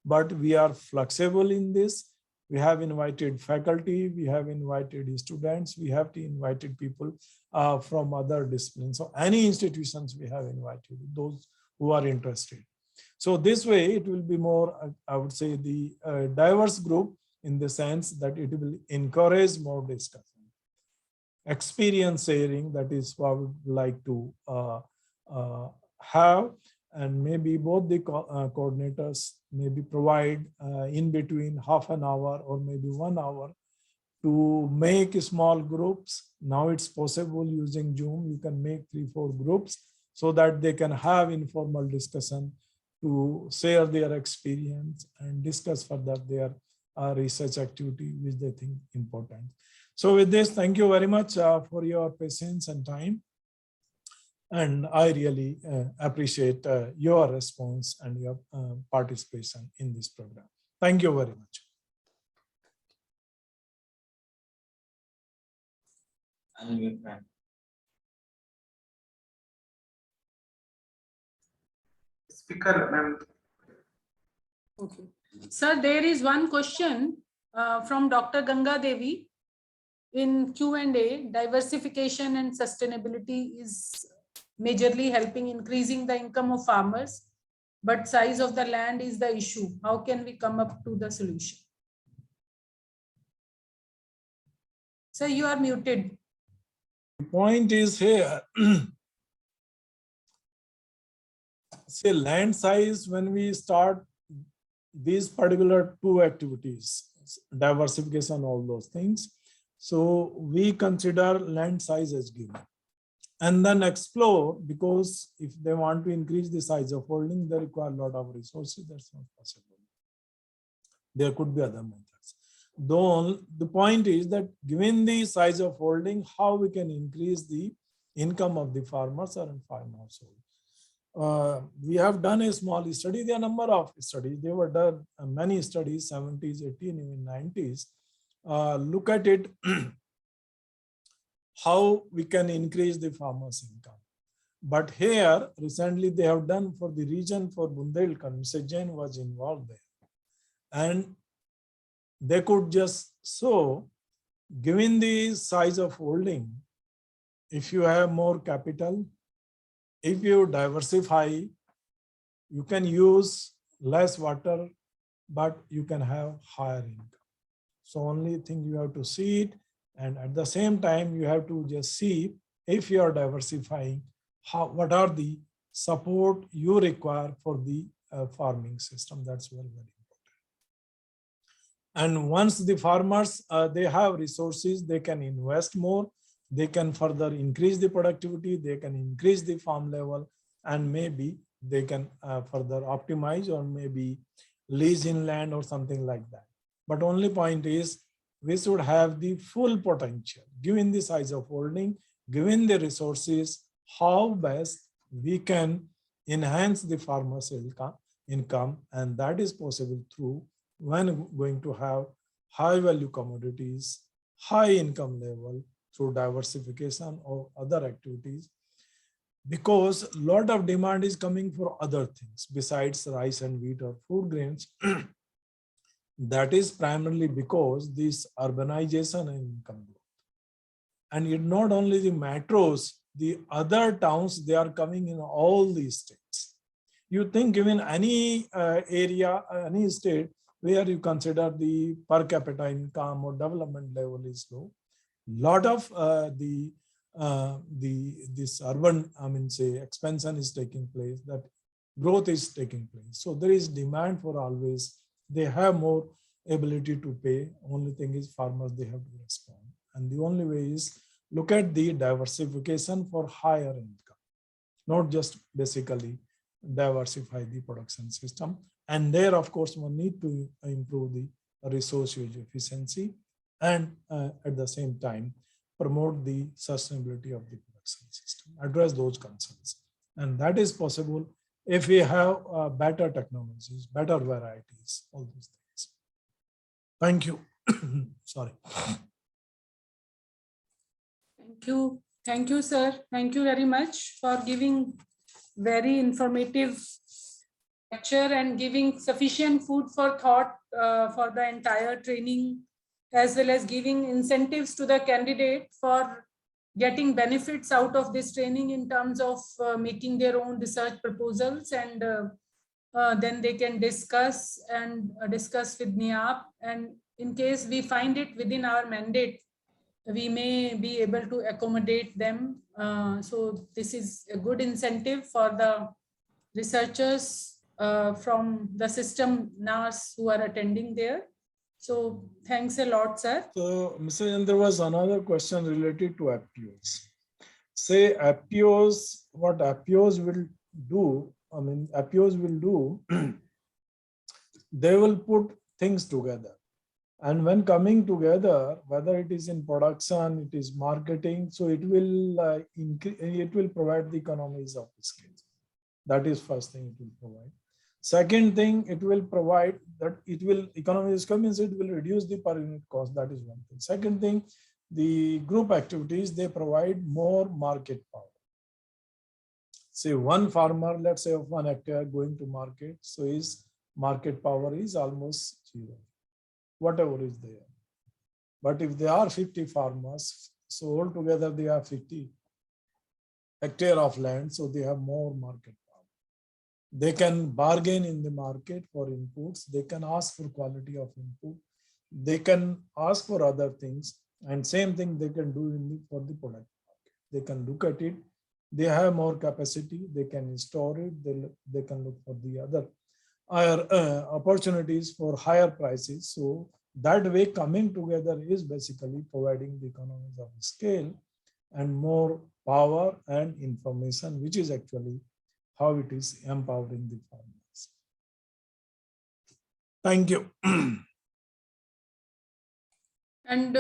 S2: But we are flexible in this. We have invited faculty, we have invited students, we have invited people from other disciplines. So any institutions we have invited, those who are interested. So this way it will be more, I would say, the diverse group, in the sense that it will encourage more discussion. Experience sharing, that is what we would like to have. and maybe both the coordinators maybe provide in between half an hour or maybe 1 hour to make small groups. Now it's possible using Zoom, you can make 3-4 groups so that they can have informal discussion to share their experience and discuss further their research activity which they think important. So with this, thank you very much for your patience and time. And I really appreciate your response and your participation in this program. Thank you very much.
S3: Speaker, ma'am.
S1: Okay. Sir, there is one question from Dr. Ganga Devi in Q&A. Diversification and sustainability is majorly helping increasing the income of farmers, but size of the land is the issue. How can we come up to the solution? Sir, you are muted.
S2: The point is here, say land size, when we start these particular two activities, diversification, all those things. So we consider land size as given and then explore, because if they want to increase the size of holding, they require a lot of resources. That's not possible. There could be other methods. Though the point is that given the size of holding, how we can increase the income of the farmers or farm household. We have done a small study. There are a number of studies. They were done many studies, 70s, 80s, even 90s. Look at it, how we can increase the farmers' income. But here, recently they have done for the region for Bundelkhand, Mr. Jain was involved there. And they could just show, given the size of holding, if you have more capital, if you diversify, you can use less water, but you can have higher income. So only thing you have to see it, and at the same time, you have to just see if you are diversifying, what are the support you require for the farming system. That's very, very important. And once the farmers, they have resources, they can invest more, they can further increase the productivity, they can increase the farm level, and maybe they can further optimize or maybe lease in land or something like that. But only point is, we should have the full potential, given the size of holding, given the resources, how best we can enhance the farmer's income, and that is possible through when going to have high value commodities, high income level through diversification or other activities, because a lot of demand is coming for other things besides rice and wheat or food grains. That is primarily because this urbanization and income growth. And it not only the metros, the other towns, they are coming in all these states. You think even any area, any state where you consider the per capita income or development level is low, lot of this urban, say expansion is taking place, that growth is taking place. So there is demand for always. They have more ability to pay. Only thing is farmers, they have to respond. And the only way is look at the diversification for higher income, not just basically diversify the production system. And there, of course, one need to improve the resource use efficiency and at the same time promote the sustainability of the production system, address those concerns. And that is possible if we have better technologies, better varieties, all these things. Thank you. Sorry.
S1: Thank you. Thank you, sir. Thank you very much for giving very informative lecture and giving sufficient food for thought for the entire training, as well as giving incentives to the candidate for getting benefits out of this training in terms of making their own research proposals, and then they can discuss with NIAP, and in case we find it within our mandate, we may be able to accommodate them. So this is a good incentive for the researchers from the system NAS who are attending there. So thanks a lot, sir.
S2: So, Mr. Jan, there was another question related to APOs. Say APOs, what APOs will do, APOs will do, they will put things together. And when coming together, whether it is in production, it is marketing, so it will provide the economies of scale. That is first thing it will provide. Second thing, it will provide that economies of scale means it will reduce the per unit cost. That is one thing. Second thing, the group activities, they provide more market power. Say one farmer, let's say of 1 hectare going to market, so his market power is almost zero, whatever is there. But if there are 50 farmers, so altogether they have 50 hectare of land, so they have more market power. They can bargain in the market for inputs, they can ask for quality of input, they can ask for other things, and same thing they can do for the product market. They can look at it, they have more capacity, they can store it, they can look for the other higher opportunities for higher prices. So that way coming together is basically providing the economies of scale and more power and information, which is actually how it is empowering the farmers. Thank you.
S1: And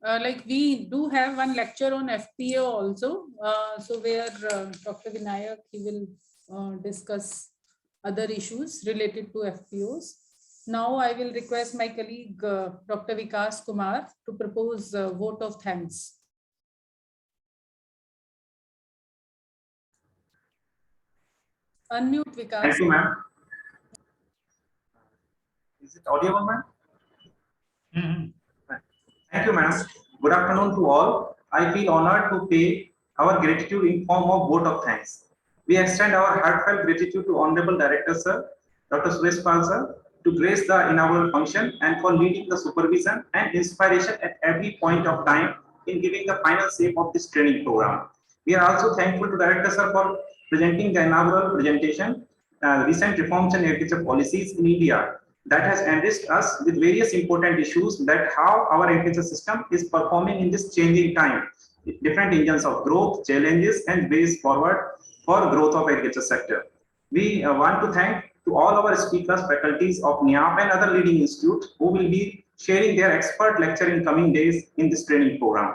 S1: like we do have one lecture on FPO also, so where Dr. Vinayak, he will discuss other issues related to FPOs. Now I will request my colleague Dr. Vikas Kumar to propose a vote of thanks. Unmute Vikas.
S3: Thank you, ma'am. Is it audible, ma'am? Thank you, ma'am. Good afternoon to all. I feel honored to pay our gratitude in form of vote of thanks. We extend our heartfelt gratitude to Honorable Director, Sir, Dr. Suresh Pal, sir, to grace the inaugural function and for leading the supervision and inspiration at every point of time in giving the final shape of this training program. We are also thankful to Director, Sir, for presenting the inaugural presentation, recent reforms and agriculture policies in India that has enriched us with various important issues that how our agriculture system is performing in this changing time, different engines of growth, challenges, and ways forward for growth of agriculture sector. We want to thank to all our speakers, faculties of NIAP and other leading institutes who will be sharing their expert lecture in coming days in this training program.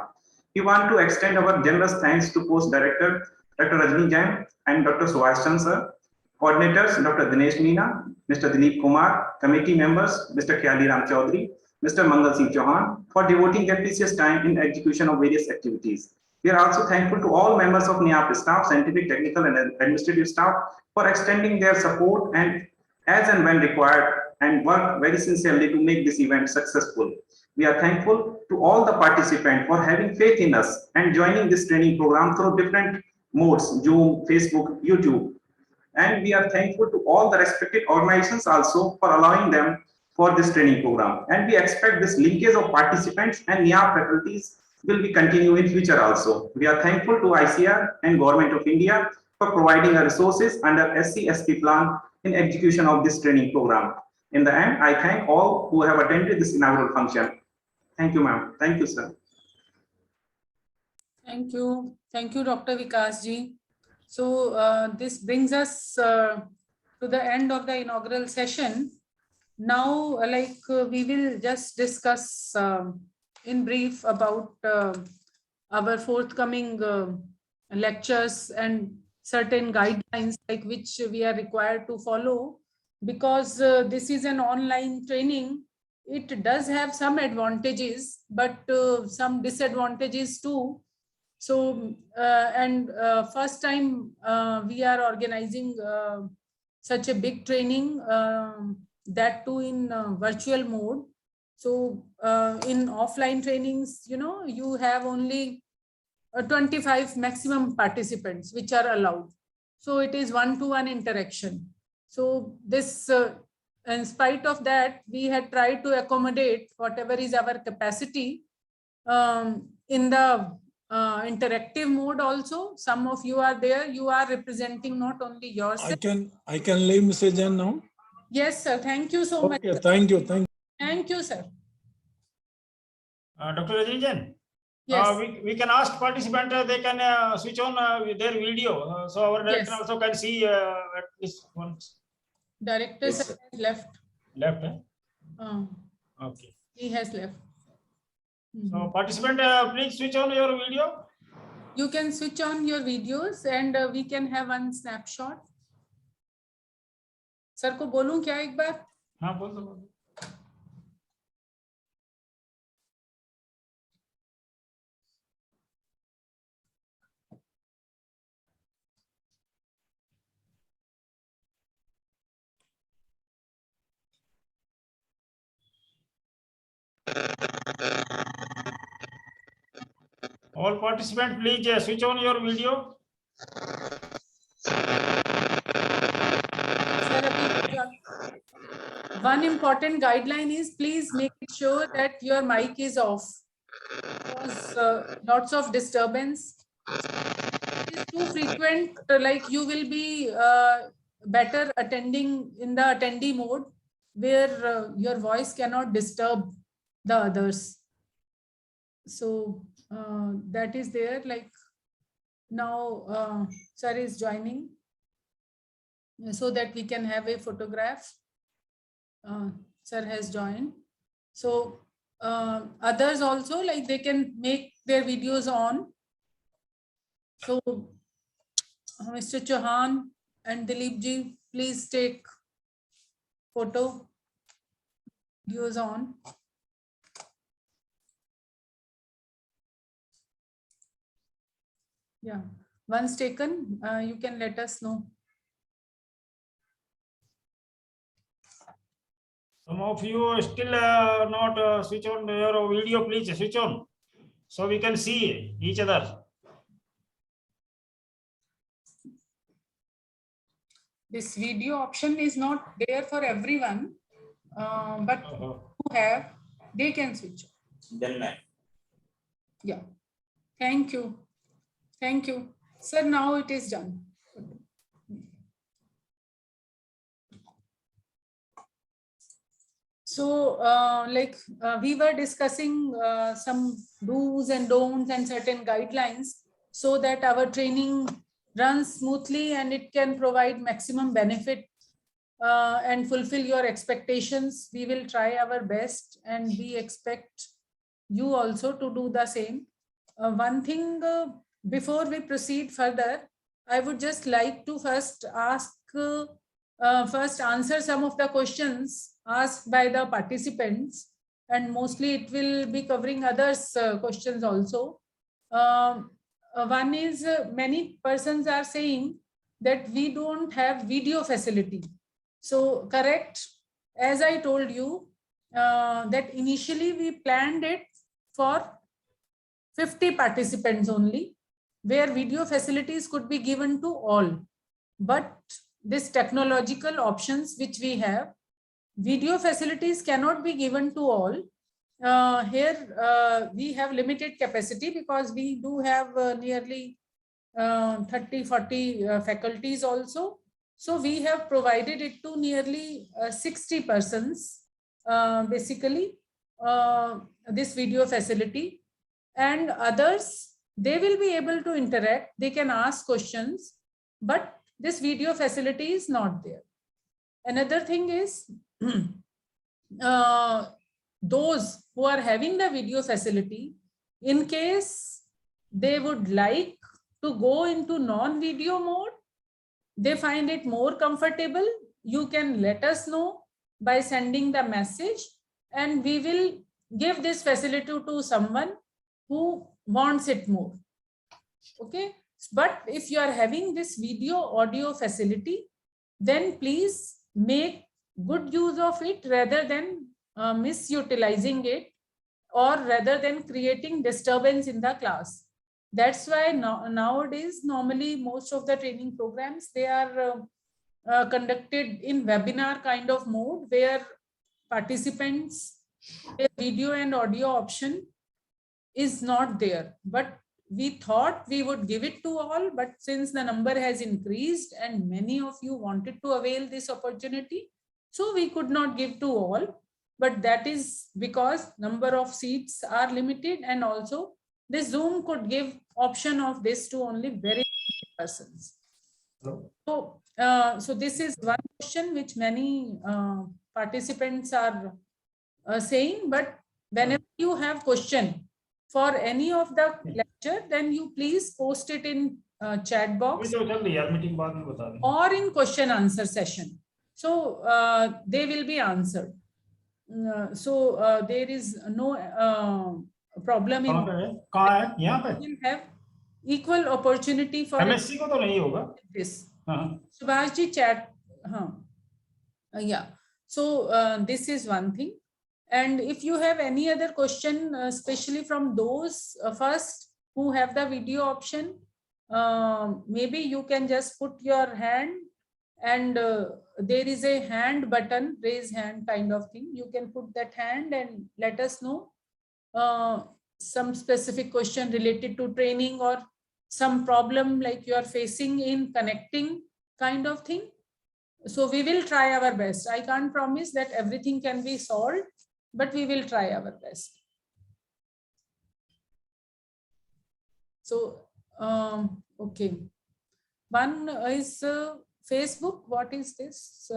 S3: We want to extend our generous thanks to Post Director Dr. Rajni Jain and Dr. Subhash Chandra, sir, coordinators Dr. Dinesh Meena, Mr. Dilip Kumar, committee members Mr. Khyali Ram Chaudhary, Mr. Mangal Singh Chauhan for devoting their precious time in execution of various activities. We are also thankful to all members of NIAP staff, scientific, technical, and administrative staff for extending their support and as and when required and work very sincerely to make this event successful. We are thankful to all the participants for having faith in us and joining this training program through different modes, Zoom, Facebook, YouTube. And we are thankful to all the respected organizations also for allowing them for this training program. And we expect this linkage of participants and NIAP faculties will be continued in future also. We are thankful to ICR and Government of India for providing resources under SC/ST plan in execution of this training program. In the end, I thank all who have attended this inaugural function. Thank you, ma'am. Thank you, sir.
S1: Thank you. Thank you, Dr. Vikas ji. So this brings us to the end of the inaugural session. Now, we will just discuss in brief about our forthcoming lectures and certain guidelines which we are required to follow, because this is an online training. It does have some advantages, but some disadvantages too. So, first time we are organizing such a big training, that too in virtual mode. So in offline trainings, you have only 25 maximum participants which are allowed. So it is one-to-one interaction. So this, in spite of that, we had tried to accommodate whatever is our capacity in the interactive mode also. Some of you are there. You are representing not only yourself.
S2: I can leave Mr. Jain now.
S1: Yes, sir. Thank you so much.
S2: Okay, thank you.
S1: Thank you, sir.
S4: Dr. Rajan,
S1: Yes.
S4: we can ask participant, they can switch on their video. So our director
S1: Yes.
S4: also can see at least once.
S1: Director
S2: Yes,
S1: sir has left.
S4: Left, eh? Okay.
S1: He has left.
S4: So participant, please switch on your video.
S1: You can switch on your videos and we can have one snapshot. Sir को बोलूं क्या एक बार?
S4: हाँ बोल दो. All participants, please switch on your video.
S1: One important guideline is please make sure that your mic is off. Because lots of disturbance. It is too frequent, like you will be better attending in the attendee mode where your voice cannot disturb the others. So that is there. Like now sir is joining so that we can have a photograph. Sir has joined. So others also, like they can make their videos on. So Mr. Chauhan and Dilip ji, please take photo, videos on. Yeah, once taken, you can let us know.
S4: Some of you still not switch on your video, please switch on so we can see each other.
S1: This video option is not there for everyone, but who have, they can switch on. Yeah, thank you. Thank you. Sir, now it is done. So we were discussing some do's and don'ts and certain guidelines so that our training runs smoothly and it can provide maximum benefit and fulfill your expectations. We will try our best and we expect you also to do the same. One thing before we proceed further, I would just like to first answer some of the questions asked by the participants, and mostly it will be covering others questions also. One is many persons are saying that we don't have video facility. So correct, as I told you that initially we planned it for 50 participants only, where video facilities could be given to all. But this technological options which we have, video facilities cannot be given to all. Here we have limited capacity because we do have nearly 30-40 faculties also. So we have provided it to nearly 60 persons, basically this video facility, and others, they will be able to interact, they can ask questions, but this video facility is not there. Another thing is those who are having the video facility, in case they would like to go into non-video mode, they find it more comfortable, you can let us know by sending the message and we will give this facility to someone who wants it more. Okay, but if you are having this video audio facility, then please make good use of it rather than misutilizing it, or rather than creating disturbance in the class. That's why nowadays normally most of the training programs, they are conducted in webinar kind of mode, where participants, their video and audio option is not there. But we thought we would give it to all, but since the number has increased and many of you wanted to avail this opportunity, so we could not give to all. But that is because number of seats are limited, and also the Zoom could give option of this to only very few persons. So this is one question which many participants are saying, but whenever you have question for any of the lecture, then you please post it in chat box or in question answer session. So they will be answered. So there is no problem in will have equal opportunity for
S4: MSc को तो नहीं होगा
S1: this. Subhash ji chat. Yeah. So this is one thing. And if you have any other question, especially from those first who have the video option, maybe you can just put your hand, and there is a hand button, raise hand kind of thing. You can put that hand and let us know some specific question related to training or some problem like you are facing in connecting kind of thing. So we will try our best. I can't promise that everything can be solved, but we will try our best. So, okay. One is Facebook. What is this?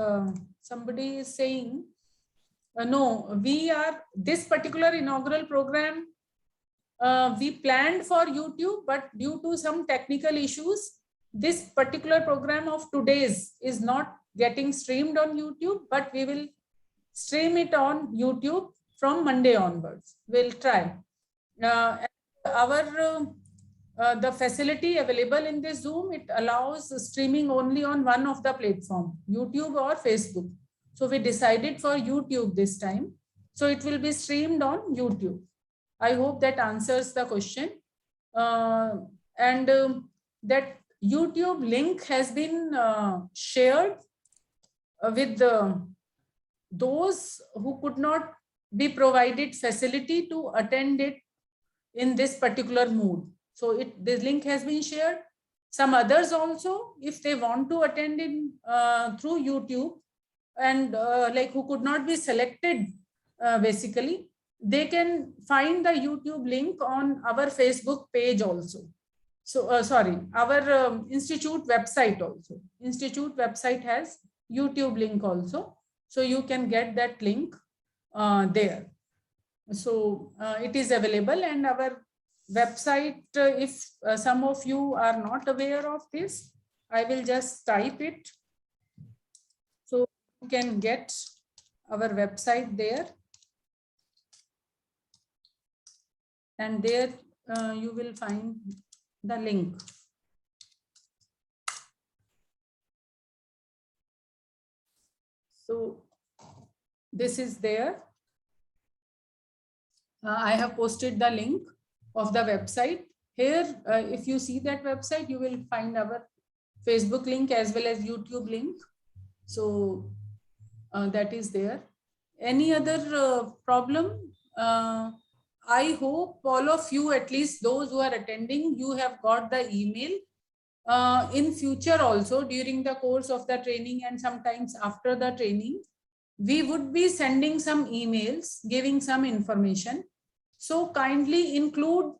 S1: Somebody is saying, no, we are, this particular inaugural program, we planned for YouTube, but due to some technical issues, this particular program of today's is not getting streamed on YouTube, but we will stream it on YouTube from Monday onwards. We'll try. The facility available in this Zoom, it allows streaming only on one of the platform, YouTube or Facebook. So we decided for YouTube this time. So it will be streamed on YouTube. I hope that answers the question. That YouTube link has been shared with those who could not be provided facility to attend it in this particular mood. So this link has been shared. Some others also, if they want to attend in through YouTube, and like who could not be selected basically, they can find the YouTube link on our Facebook page also. So sorry, our institute website also. Institute website has YouTube link also. So you can get that link there. So it is available, and our website, if some of you are not aware of this, I will just type it. So you can get our website there. And there you will find the link. So this is there. I have posted the link of the website. Here, if you see that website, you will find our Facebook link as well as YouTube link. So that is there. Any other problem? I hope all of you, at least those who are attending, you have got the email. In future also, during the course of the training and sometimes after the training, we would be sending some emails giving some information. So kindly include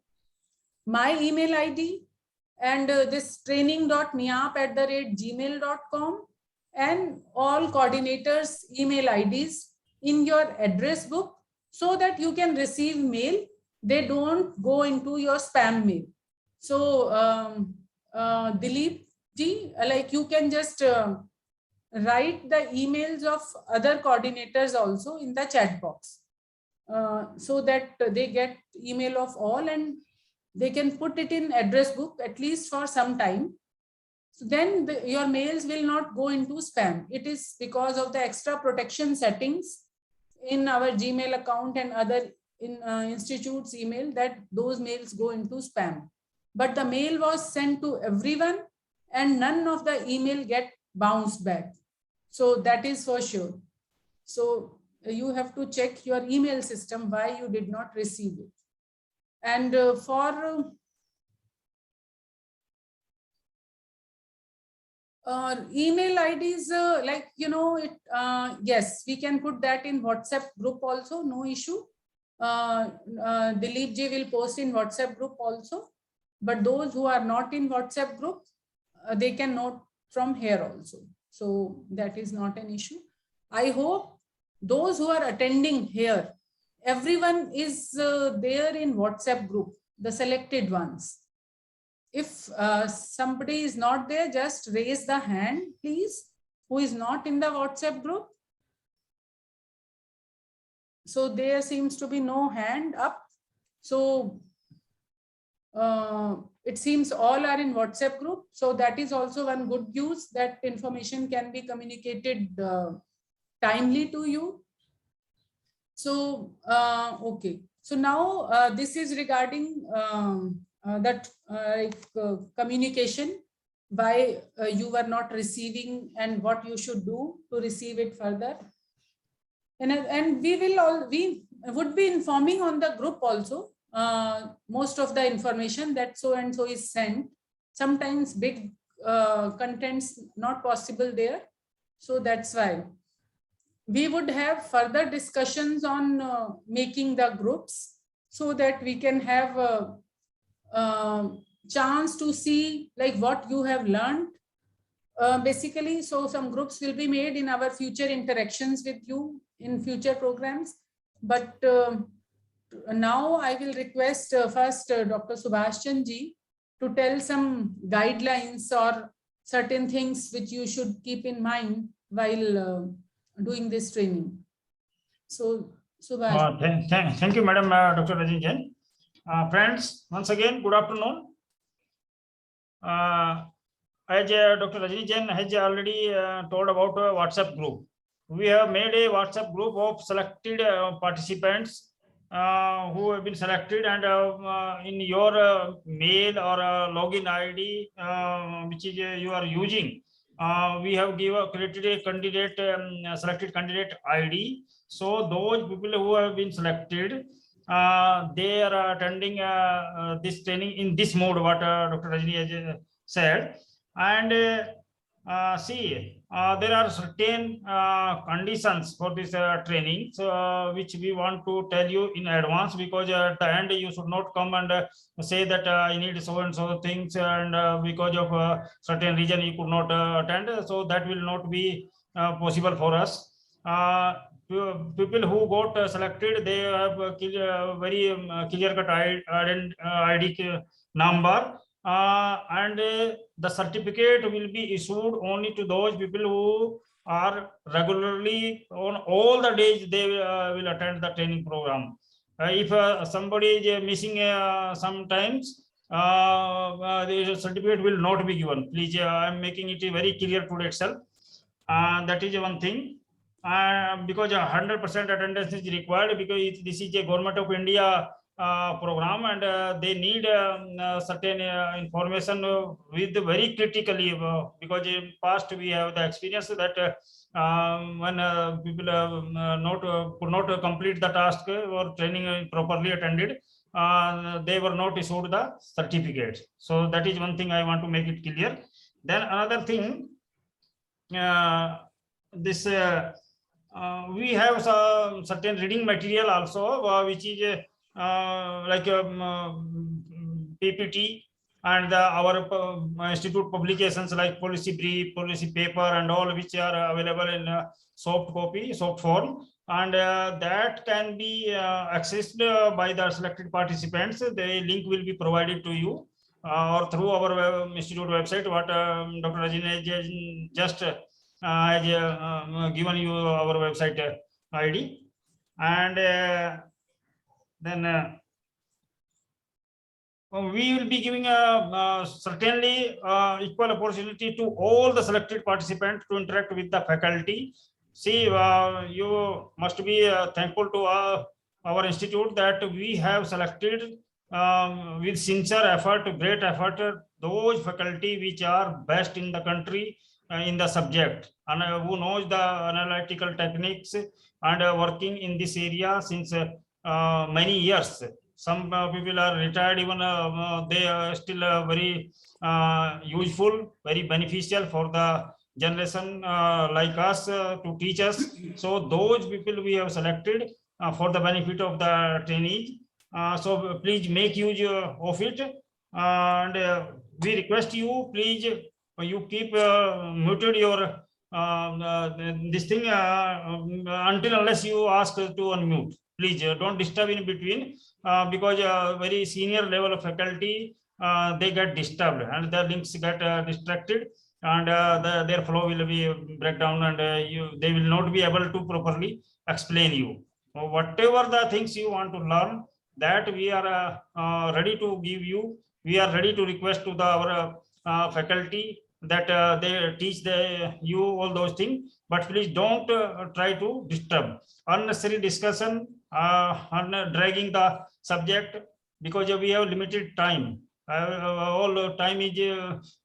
S1: my email ID and this training.niap@gmail.com and all coordinators' email IDs in your address book, so that you can receive mail. They don't go into your spam mail. So Dilip ji, like you can just write the emails of other coordinators also in the chat box, so that they get email of all and they can put it in address book at least for some time. So then your mails will not go into spam. It is because of the extra protection settings in our Gmail account and other institutes email that those mails go into spam. But the mail was sent to everyone and none of the email get bounced back. So that is for sure. So you have to check your email system why you did not receive it. And for Email IDs, yes, we can put that in WhatsApp group also, no issue. Dilip ji will post in WhatsApp group also, but those who are not in WhatsApp group, they can note from here also. So that is not an issue. I hope those who are attending here, everyone is there in WhatsApp group, the selected ones. If somebody is not there, just raise the hand, please, who is not in the WhatsApp group. So there seems to be no hand up. So it seems all are in WhatsApp group. So that is also one good news, that information can be communicated timely to you. So, okay. So now this is regarding communication, why you were not receiving and what you should do to receive it further. And we would be informing on the group also most of the information that so and so is sent. Sometimes big contents not possible there. So that's why we would have further discussions on making the groups, so that we can have a chance to see like what you have learned. Basically, so some groups will be made in our future interactions with you in future programs. But now I will request first Dr. Subhash Chandra ji to tell some guidelines or certain things which you should keep in mind while doing this training. So, Subhash.
S4: Thank you, Madam Dr. Rajin Jain. Friends, once again, good afternoon. As Dr. Rajini Jain has already told about a WhatsApp group, we have made a WhatsApp group of selected participants who have been selected, and in your mail or login ID, which is you are using, we have created a candidate, selected candidate ID. So those people who have been selected, they are attending this training in this mode, what Dr. Rajini has said. And see, there are certain conditions for this training, so which we want to tell you in advance, because at the end you should not come and say that I need so and so things, and because of certain reason you could not attend. So that will not be possible for us. People who got selected, they have very clear-cut ID number, and the certificate will be issued only to those people who are regularly on all the days they will attend the training program. If somebody is missing sometimes, the certificate will not be given. Please, I am making it very clear today itself. That is one thing. Because 100% attendance is required, because this is a Government of India program, and they need certain information with very critically, because in past we have the experience that when people could not complete the task or training properly attended, they were not issued the certificate. So that is one thing I want to make it clear. Then another thing, this we have some certain reading material also, which is like PPT, and our institute publications like policy brief, policy paper, and all, which are available in soft copy, soft form, and that can be accessed by the selected participants. The link will be provided to you or through our institute website, what Dr. Rajin has just given you our website ID. And then we will be giving certainly equal opportunity to all the selected participants to interact with the faculty. See, you must be thankful to our institute that we have selected with sincere effort, great effort, those faculty which are best in the country in the subject, and who knows the analytical techniques, and working in this area since many years. some people are retired, even they are still very useful, very beneficial for the generation like us to teach us. So those people we have selected for the benefit of the trainees. So please make use of it, and we request you, please you keep muted your this thing until unless you ask to unmute. Please don't disturb in between, because very senior level of faculty they get disturbed and the links get distracted, and their flow will be breakdown, and they will not be able to properly explain you. Whatever the things you want to learn, that we are ready to give you. We are ready to request to our faculty that they teach you all those things, but please don't try to disturb unnecessary discussion, dragging the subject, because we have limited time. All time is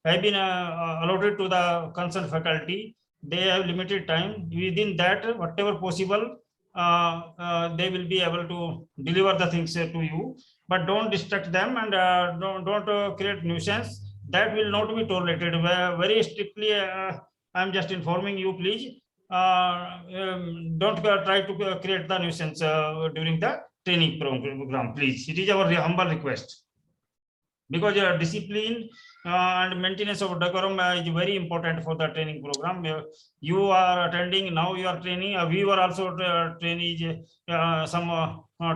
S4: have been allotted to the concerned faculty. They have limited time. Within that, whatever possible, they will be able to deliver the things to you, but don't distract them, and don't create nuisance. That will not be tolerated. Very strictly, I'm just informing you, please don't try to create the nuisance during the training program, please. It is our humble request, because discipline and maintenance of decorum is very important for the training program. You are attending now, you are training, we were also trainees some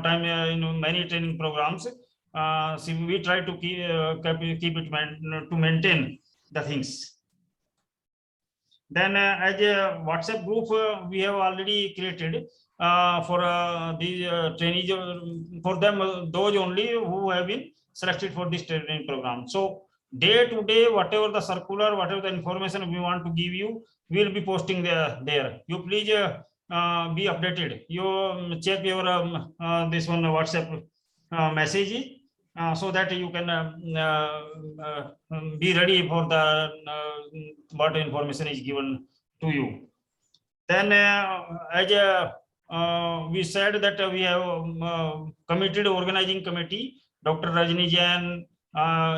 S4: time in many training programs. So we try to keep it to maintain the things. Then as a WhatsApp group we have already created for the trainees, for them those only who have been selected for this training program. So day to day, whatever the circular, whatever the information we want to give you, we will be posting there. You please be updated. You check your this one WhatsApp message, so that you can be ready for the what information is given to you. Then as we said that we have committed organizing committee. Dr. Rajni Jain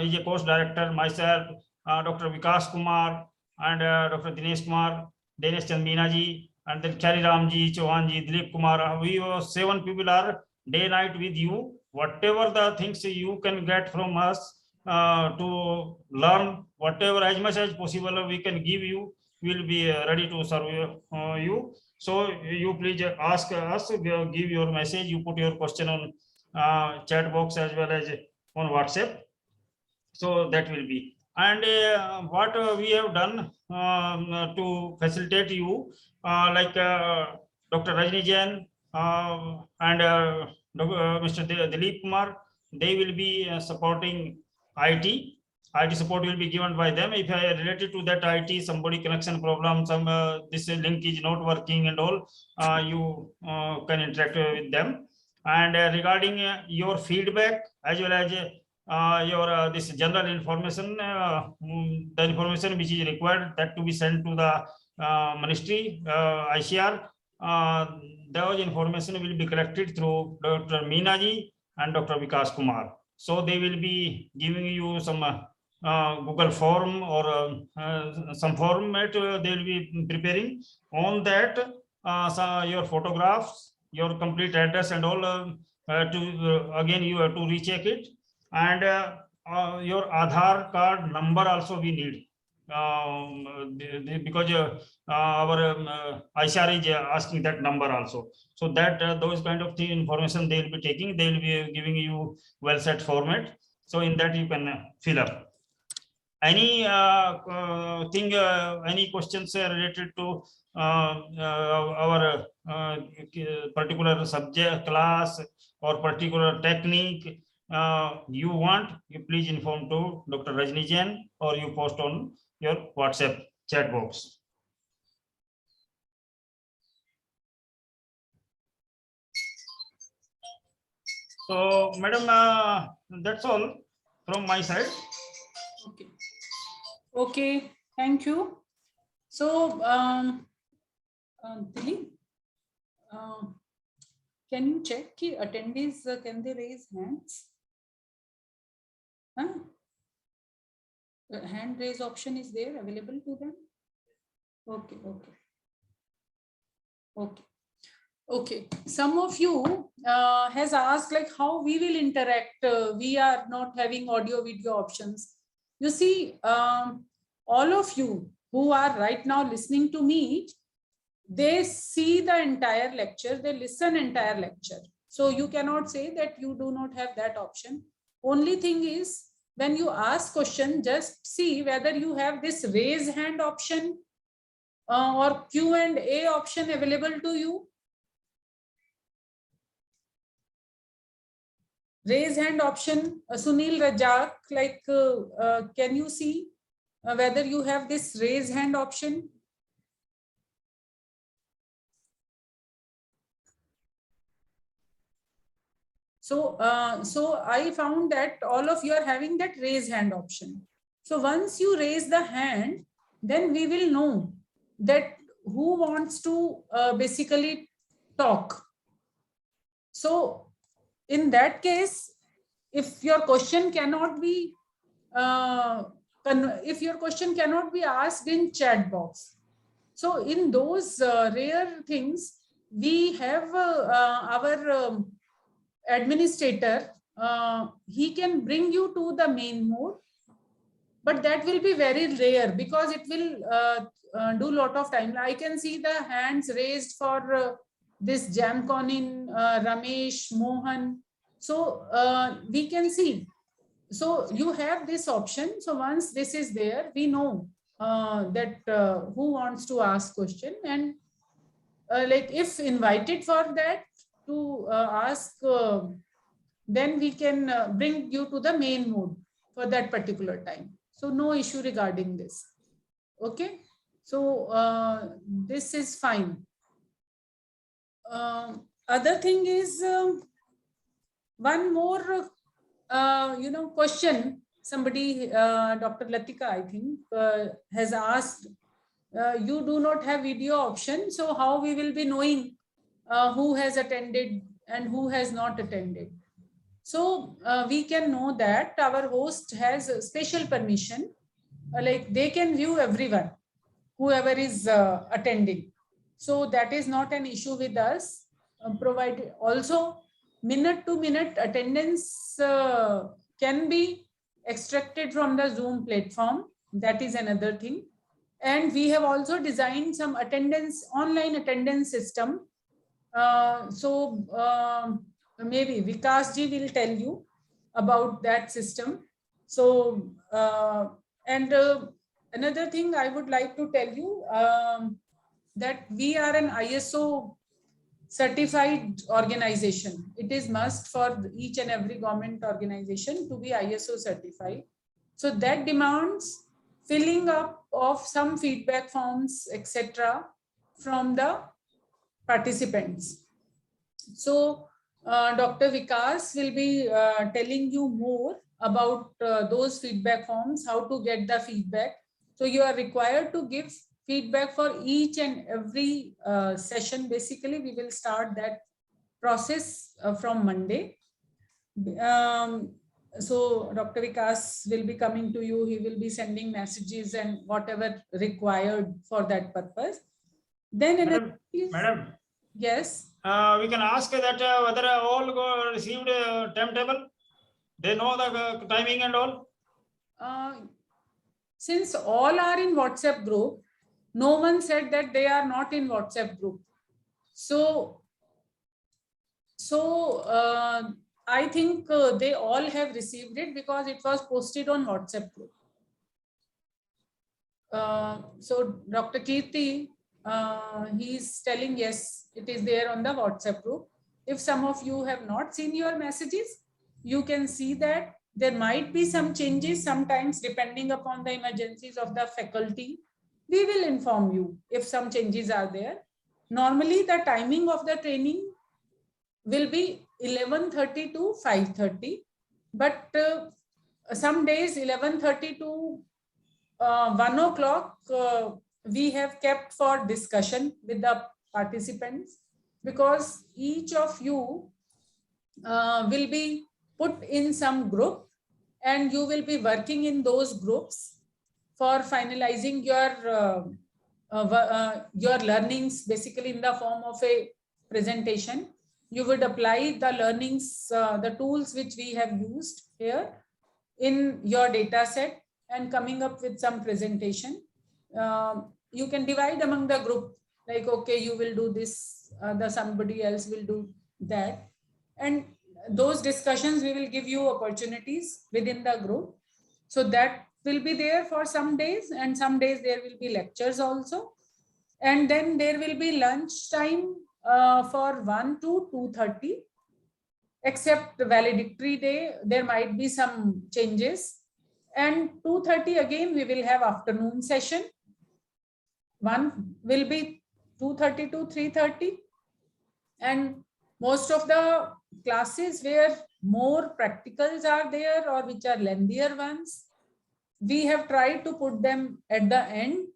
S4: is a course director, myself, Dr. Vikas Kumar, and Dr. Dinesh Kumar, Dinesh Chandina ji, and then Chari Ramji, Chauhan ji, Dilip Kumar. We 7 people are day night with you. Whatever the things you can get from us to learn, whatever as much as possible we can give you, we will be ready to serve you. So you please ask us, give your message, you put your question on chat box as well as on WhatsApp. So that will be. And what we have done to facilitate you, like Dr. Rajni Jain and Mr. Dilip Kumar, they will be supporting IT. IT support will be given by them. If I related to that IT, somebody connection problem, some this link is not working and all, you can interact with them. And regarding your feedback as well as your this general information, the information which is required, that to be sent to the ministry, ICR. Those information will be collected through Dr. Meena ji and Dr. Vikas Kumar. So they will be giving you some Google form or some format they will be preparing. On that, so your photographs, your complete address and all, again you have to recheck it, and your Aadhaar card number also we need, because our ICR is asking that number also. So that those kind of information they will be taking, they will be giving you well set format. So in that you can fill up. Any thing, any questions related to our particular subject, class, or particular technique you want, you please inform to Dr. Rajni Jain, or you post on your WhatsApp chat box. So, madam, that's all from my side.
S1: Okay. Okay, thank you. So, Dilip, Can you check ki attendees, can they raise hands? Huh? Hand raise option is there available to them? Okay, okay. Okay. Okay. Some of you has asked like how we will interact. We are not having audio video options. You see, all of you who are right now listening to me, they see the entire lecture, they listen entire lecture. So you cannot say that you do not have that option. Only thing is, when you ask question, just see whether you have this raise hand option or Q&A option available to you. Raise hand option, Sunil Rajak, like can you see whether you have this raise hand option? So, so I found that all of you are having that raise hand option. So once you raise the hand, then we will know that who wants to basically talk. So in that case, if your question cannot be asked in chat box, so in those rare things, we have our administrator, he can bring you to the main mode, but that will be very rare because it will do lot of time. I can see the hands raised for this Jamconin, Ramesh, Mohan. So we can see. So you have this option. So once this is there, we know that who wants to ask question, and like if invited for that to ask, then we can bring you to the main mode for that particular time. So no issue regarding this. Okay. So this is fine. Other thing is one more, question. Somebody, Dr. Latika, I think, has asked, you do not have video option. So how we will be knowing who has attended and who has not attended? So we can know that our host has a special permission, like they can view everyone, whoever is attending. So that is not an issue with us. Provided also minute to minute attendance can be extracted from the Zoom platform. That is another thing. And we have also designed some online attendance system. Maybe Vikas ji will tell you about that system. So, another thing I would like to tell you, that we are an ISO certified organization. It is must for each and every government organization to be ISO certified. So that demands filling up of some feedback forms, etc., from the participants. So Dr. Vikas will be telling you more about those feedback forms, how to get the feedback. So you are required to give feedback for each and every session. Basically, we will start that process from Monday. So Dr. Vikas will be coming to you. He will be sending messages and whatever required for that purpose. Then
S4: Madam,
S1: yes.
S4: We can ask that whether all received a timetable. They know the timing and all.
S1: Since all are in WhatsApp group, no one said that they are not in WhatsApp group. So I think they all have received it because it was posted on WhatsApp group. So Dr. Kirti, he is telling yes, it is there on the WhatsApp group. If some of you have not seen your messages, you can see that there might be some changes sometimes depending upon the emergencies of the faculty. We will inform you if some changes are there. Normally, the timing of the training will be 11:30 to 5:30, but some days 11:30 to 1 o'clock we have kept for discussion with the participants. because each of you will be put in some group, and you will be working in those groups for finalizing your learnings, basically in the form of a presentation. You would apply the learnings, the tools which we have used here in your data set, and coming up with some presentation. You can divide among the group, like, okay, you will do this, somebody else will do that. And those discussions, we will give you opportunities within the group. So that will be there for some days, and some days there will be lectures also. And then there will be lunch time for 1 to 2:30. Except the valedictory day, there might be some changes. And 2:30 again, we will have afternoon session. One will be 2:30 to 3:30. And most of the classes where more practicals are there, or which are lengthier ones, we have tried to put them at the end,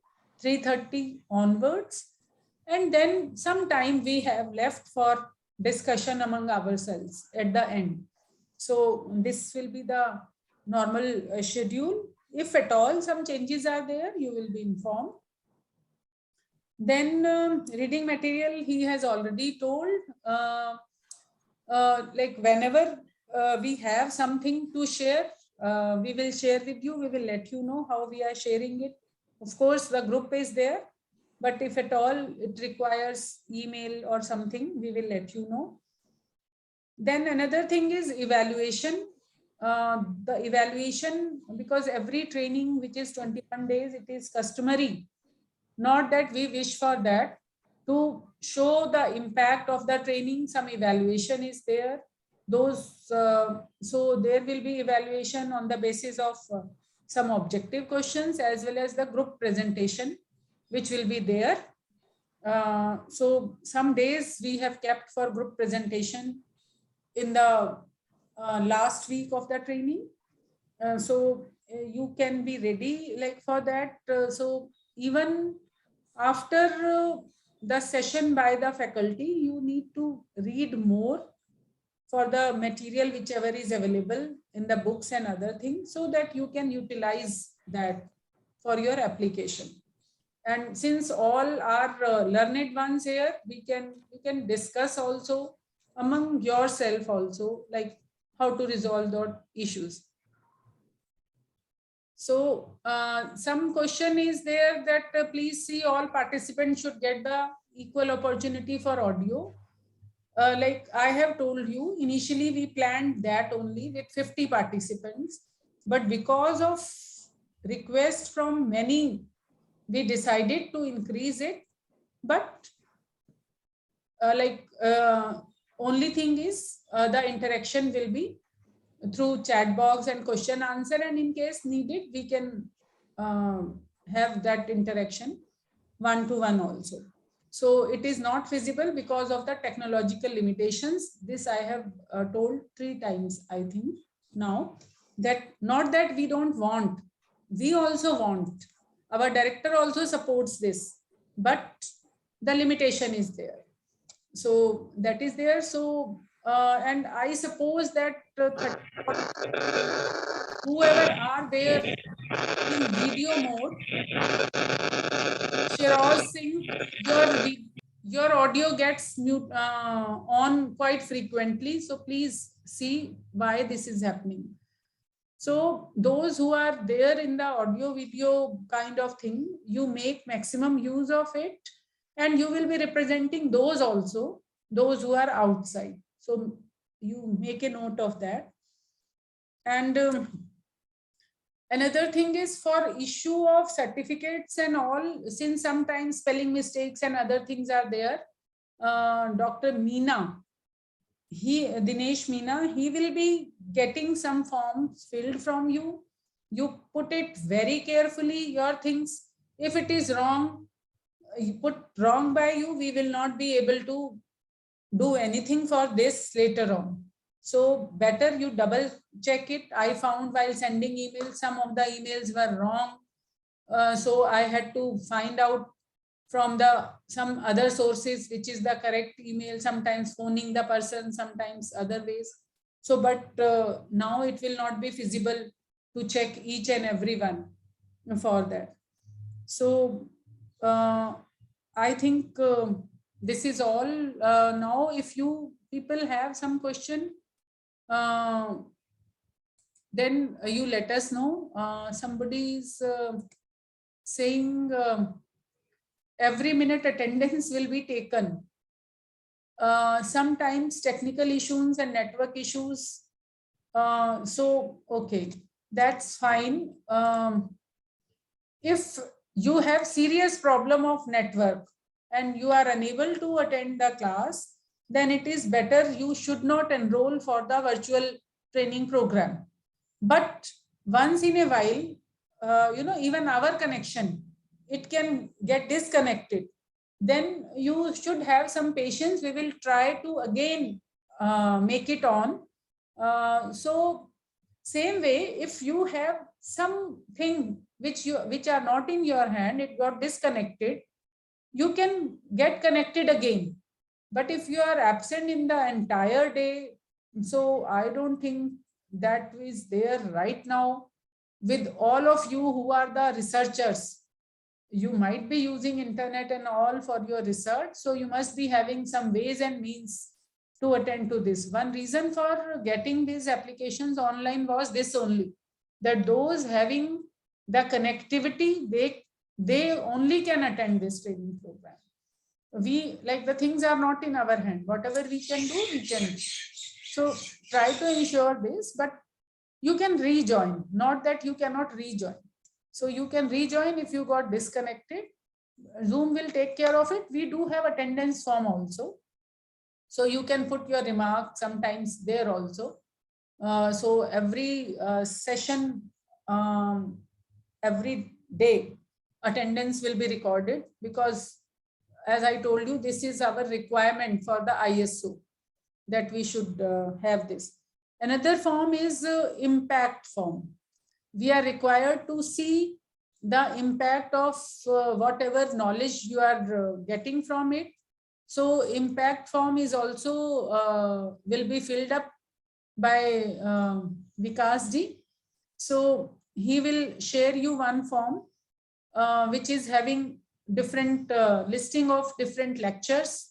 S1: 3:30 onwards. And then some time we have left for discussion among ourselves at the end. So this will be the normal schedule. If at all some changes are there, you will be informed. Then reading material, he has already told, like whenever we have something to share, we will share with you. We will let you know how we are sharing it. Of course, the group is there, but if at all it requires email or something, we will let you know. Then another thing is evaluation. The evaluation, because every training which is 21 days, it is customary. Not that we wish for that. To show the impact of the training, some evaluation is there. So there will be evaluation on the basis of some objective questions, as well as the group presentation, which will be there. So some days we have kept for group presentation in the last week of the training. So you can be ready like for that. So even after the session by the faculty, you need to read more for the material whichever is available in the books and other things, so that you can utilize that for your application. And since all are learned ones here, you can discuss also among yourself also, like how to resolve the issues. So some question is there that please see, all participants should get the equal opportunity for audio. Like I have told you, initially we planned that only with 50 participants, but because of request from many, we decided to increase it. But only thing is the interaction will be through chat box and question answer, and in case needed, we can have that interaction one-to-one also. So it is not feasible because of the technological limitations. This I have told 3 times, I think now, that not that we don't want, we also want. Our director also supports this, but the limitation is there. So that is there. So and I suppose that whoever are there in video mode, Shiraz Singh, your audio gets mute on quite frequently. So please see why this is happening. So those who are there in the audio video kind of thing, you make maximum use of it, and you will be representing those also, those who are outside. So you make a note of that. And another thing is for issue of certificates and all, since sometimes spelling mistakes and other things are there, Dr. Meena, Dinesh Meena, he will be getting some forms filled from you. You put it very carefully, your things. If it is wrong, you put wrong by you, we will not be able to do anything for this later on. So better you double check it. I found while sending emails, some of the emails were wrong. So I had to find out from some other sources, which is the correct email, sometimes phoning the person, sometimes other ways. So, but now it will not be feasible to check each and every one for that. So I think this is all. Now, if you people have some question, then you let us know. Somebody is saying every minute attendance will be taken. Sometimes technical issues and network issues. So, okay, that's fine. If you have serious problem of network and you are unable to attend the class, then it is better you should not enroll for the virtual training program. But once in a while, even our connection, it can get disconnected. Then you should have some patience. We will try to again make it on. So same way, if you have something which are not in your hand, it got disconnected, you can get connected again. But if you are absent in the entire day, so I don't think that is there right now. With all of you who are the researchers, you might be using internet and all for your research, so you must be having some ways and means to attend to this. One reason for getting these applications online was this only, that those having the connectivity, they only can attend this training program. We, like, the things are not in our hand. Whatever we can do, we can do. So try to ensure this, but you can rejoin, not that you cannot rejoin. So you can rejoin if you got disconnected. Zoom will take care of it. We do have attendance form also. So you can put your remarks sometimes there also. So every session, every day, attendance will be recorded, because as I told you, this is our requirement for the ISO, that we should have this. Another form is impact form. We are required to see the impact of whatever knowledge you are getting from it. So impact form is also will be filled up by Vikas ji. So he will share you one form which is having different listing of different lectures.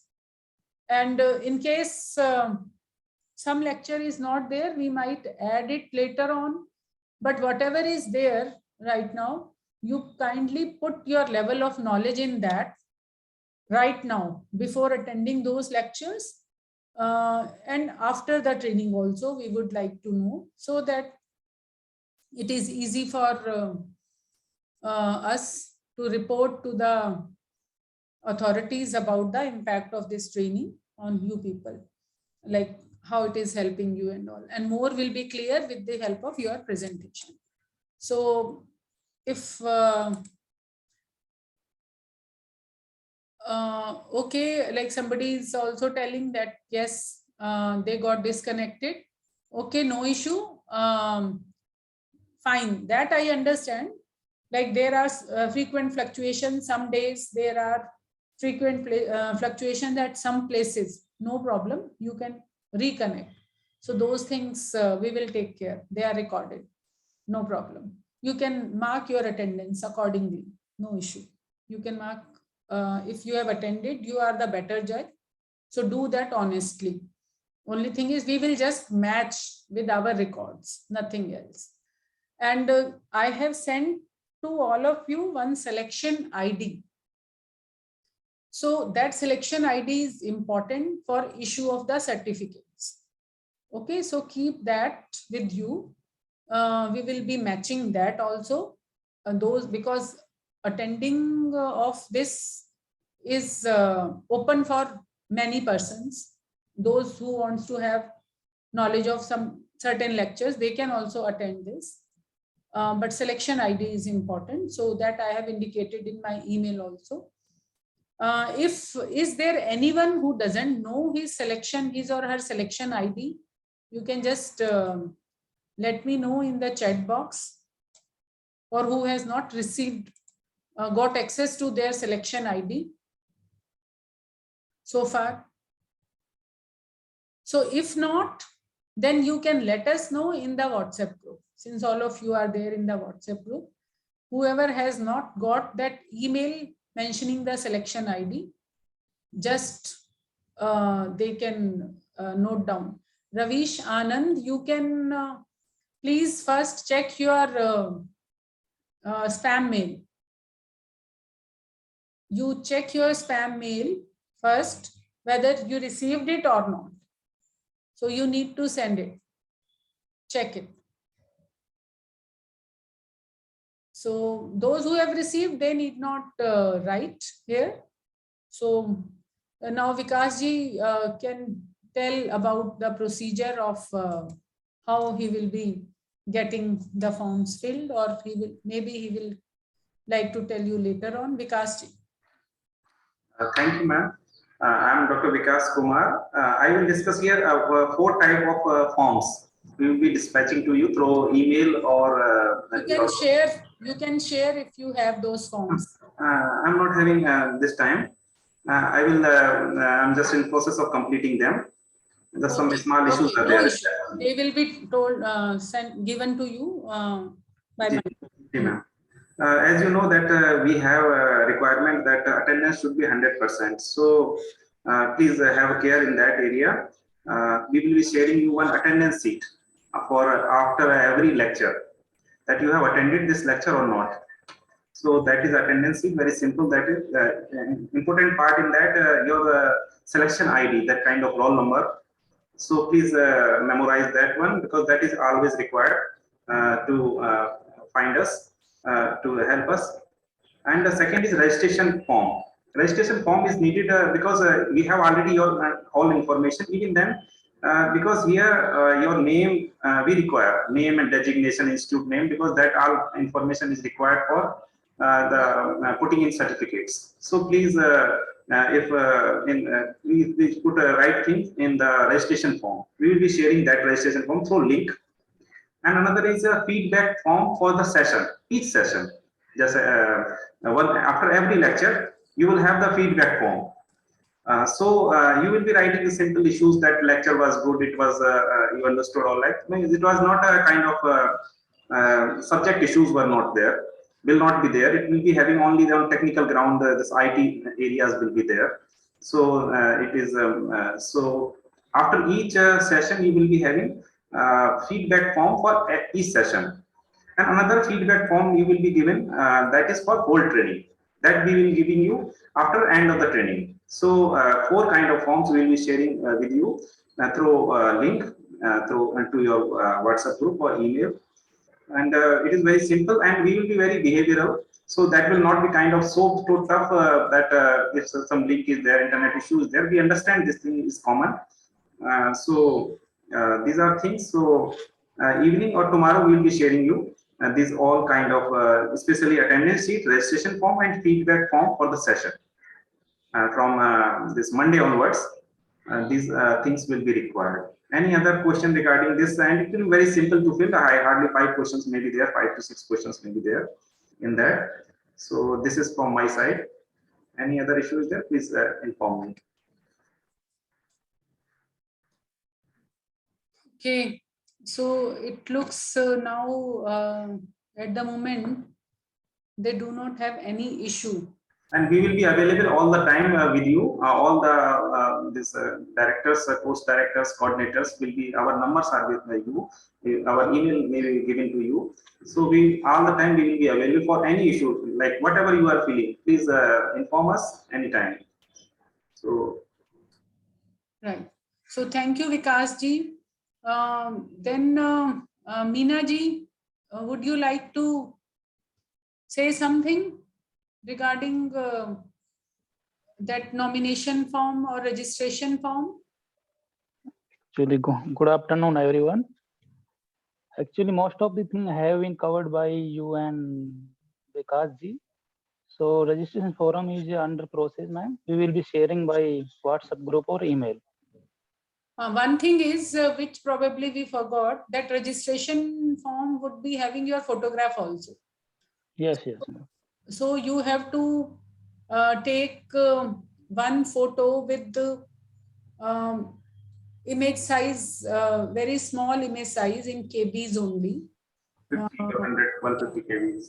S1: And in case some lecture is not there, we might add it later on. But whatever is there right now, you kindly put your level of knowledge in that right now before attending those lectures. And after the training also, we would like to know, so that it is easy for us to report to the authorities about the impact of this training on you people, like how it is helping you and all. And more will be clear with the help of your presentation. So if okay, like somebody is also telling that yes, they got disconnected. Okay, no issue. Fine, that I understand. Like there are frequent fluctuations. Some days there are frequent fluctuations at some places. No problem. You can reconnect. So those things we will take care. They are recorded. No problem. You can mark your attendance accordingly. No issue. You can mark if you have attended, you are the better judge. So do that honestly. Only thing is we will just match with our records, nothing else. And I have sent to all of you one selection ID. So that selection ID is important for issue of the certificates. Okay, so keep that with you. We will be matching that also. Those, because attending of this is open for many persons. Those who wants to have knowledge of some certain lectures, they can also attend this. But selection ID is important. So that I have indicated in my email also. Is there anyone who doesn't know his or her selection ID? You can just let me know in the chat box, or who has not received got access to their selection ID so far? So if not, then you can let us know in the WhatsApp group. Since all of you are there in the WhatsApp group, whoever has not got that email mentioning the selection ID, just they can note down. Ravish, Anand, you can please first check your spam mail. You check your spam mail first, whether you received it or not. So you need to send it. Check it. So those who have received, they need not write here. So now Vikas ji can tell about the procedure of how he will be getting the forms filled, or maybe he will like to tell you later on. Vikas ji.
S3: Thank you, ma'am. I am Dr. Vikas Kumar. I will discuss here 4 types of forms we will be dispatching to you through email or
S1: you can share if you have those forms.
S3: I'm not having this time. I'm just in process of completing them. There's some small issues are there.
S1: They will be told, given to you by Monday.
S3: As you know that we have a requirement that attendance should be 100%. So please have care in that area. We will be sharing you one attendance sheet for after every lecture, that you have attended this lecture or not. So that is attendance sheet, very simple. That is important part in that your selection ID, that kind of roll number. So please memorize that one, because that is always required to find us, to help us. And the second is registration form. Registration form is needed because we have already your all information. Even then, because here your name we require name and designation, institute name, because that all information is required for the putting in certificates. So please, we put the right thing in the registration form. We will be sharing that registration form through link. And another is a feedback form for the session, each session. Just after every lecture, you will have the feedback form. You will be writing the simple issues that lecture was good, it was you understood all right. It was not a kind of subject issues were not there, will not be there. It will be having only the technical ground. This IT areas will be there. So it is so after each session you will be having feedback form for each session, and another feedback form you will be given that is for whole training, that we will giving you after end of the training. So 4 kind of forms we will be sharing with you through link through to your WhatsApp group or email. And it is very simple, and we will be very behavioral. So that will not be kind of so tough that if some link is there, internet issue is there, we understand this thing is common. These are things. So evening or tomorrow we will be sharing you these all kind of especially attendance sheet, registration form, and feedback form for the session. From this Monday onwards, these things will be required. Any other question regarding this? And it will be very simple to fill. Hardly 5 questions may be there, 5 to 6 questions may be there in that. So this is from my side. Any other issues there? Please inform me.
S1: Okay, so it looks now at the moment they do not have any issue.
S3: And we will be available all the time with you. All the directors, course directors, coordinators will be. Our numbers are with you. Our email may be given to you. So we all the time we will be available for any issue, like whatever you are feeling. Please inform us anytime. So
S1: right. So thank you, Vikas ji. Then Meena ji, would you like to say something regarding that nomination form or registration form?
S5: Actually, good afternoon, everyone. Actually, most of the things have been covered by you and Vikas ji. So registration forum is under process, ma'am. We will be sharing by WhatsApp group or email.
S1: One thing is, which probably we forgot, that registration form would be having your photograph also.
S5: Yes, yes, ma'am.
S1: So you have to take one photo with the image size, very small image size in KBs only.
S3: 50 to 100, 150 kb.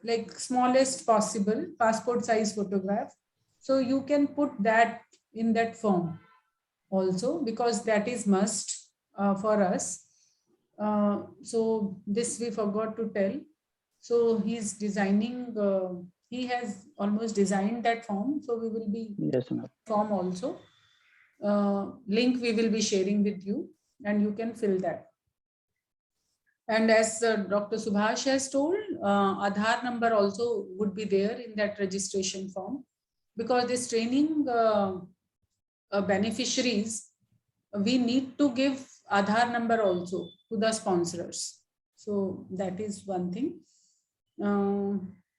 S1: Like smallest possible passport size photograph. So you can put that in that form also, because that is must for us. So this we forgot to tell. So he's designing, he has almost designed that form. So we will be
S5: Yes, ma'am.
S1: form also. Link we will be sharing with you, and you can fill that. And as Dr. Subhash has told, Aadhaar number also would be there in that registration form, because this training beneficiaries, we need to give Aadhaar number also to the sponsors. So that is one thing.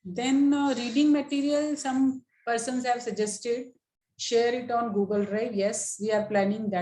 S1: Then reading material, some persons have suggested share it on Google Drive. Yes, we are planning that.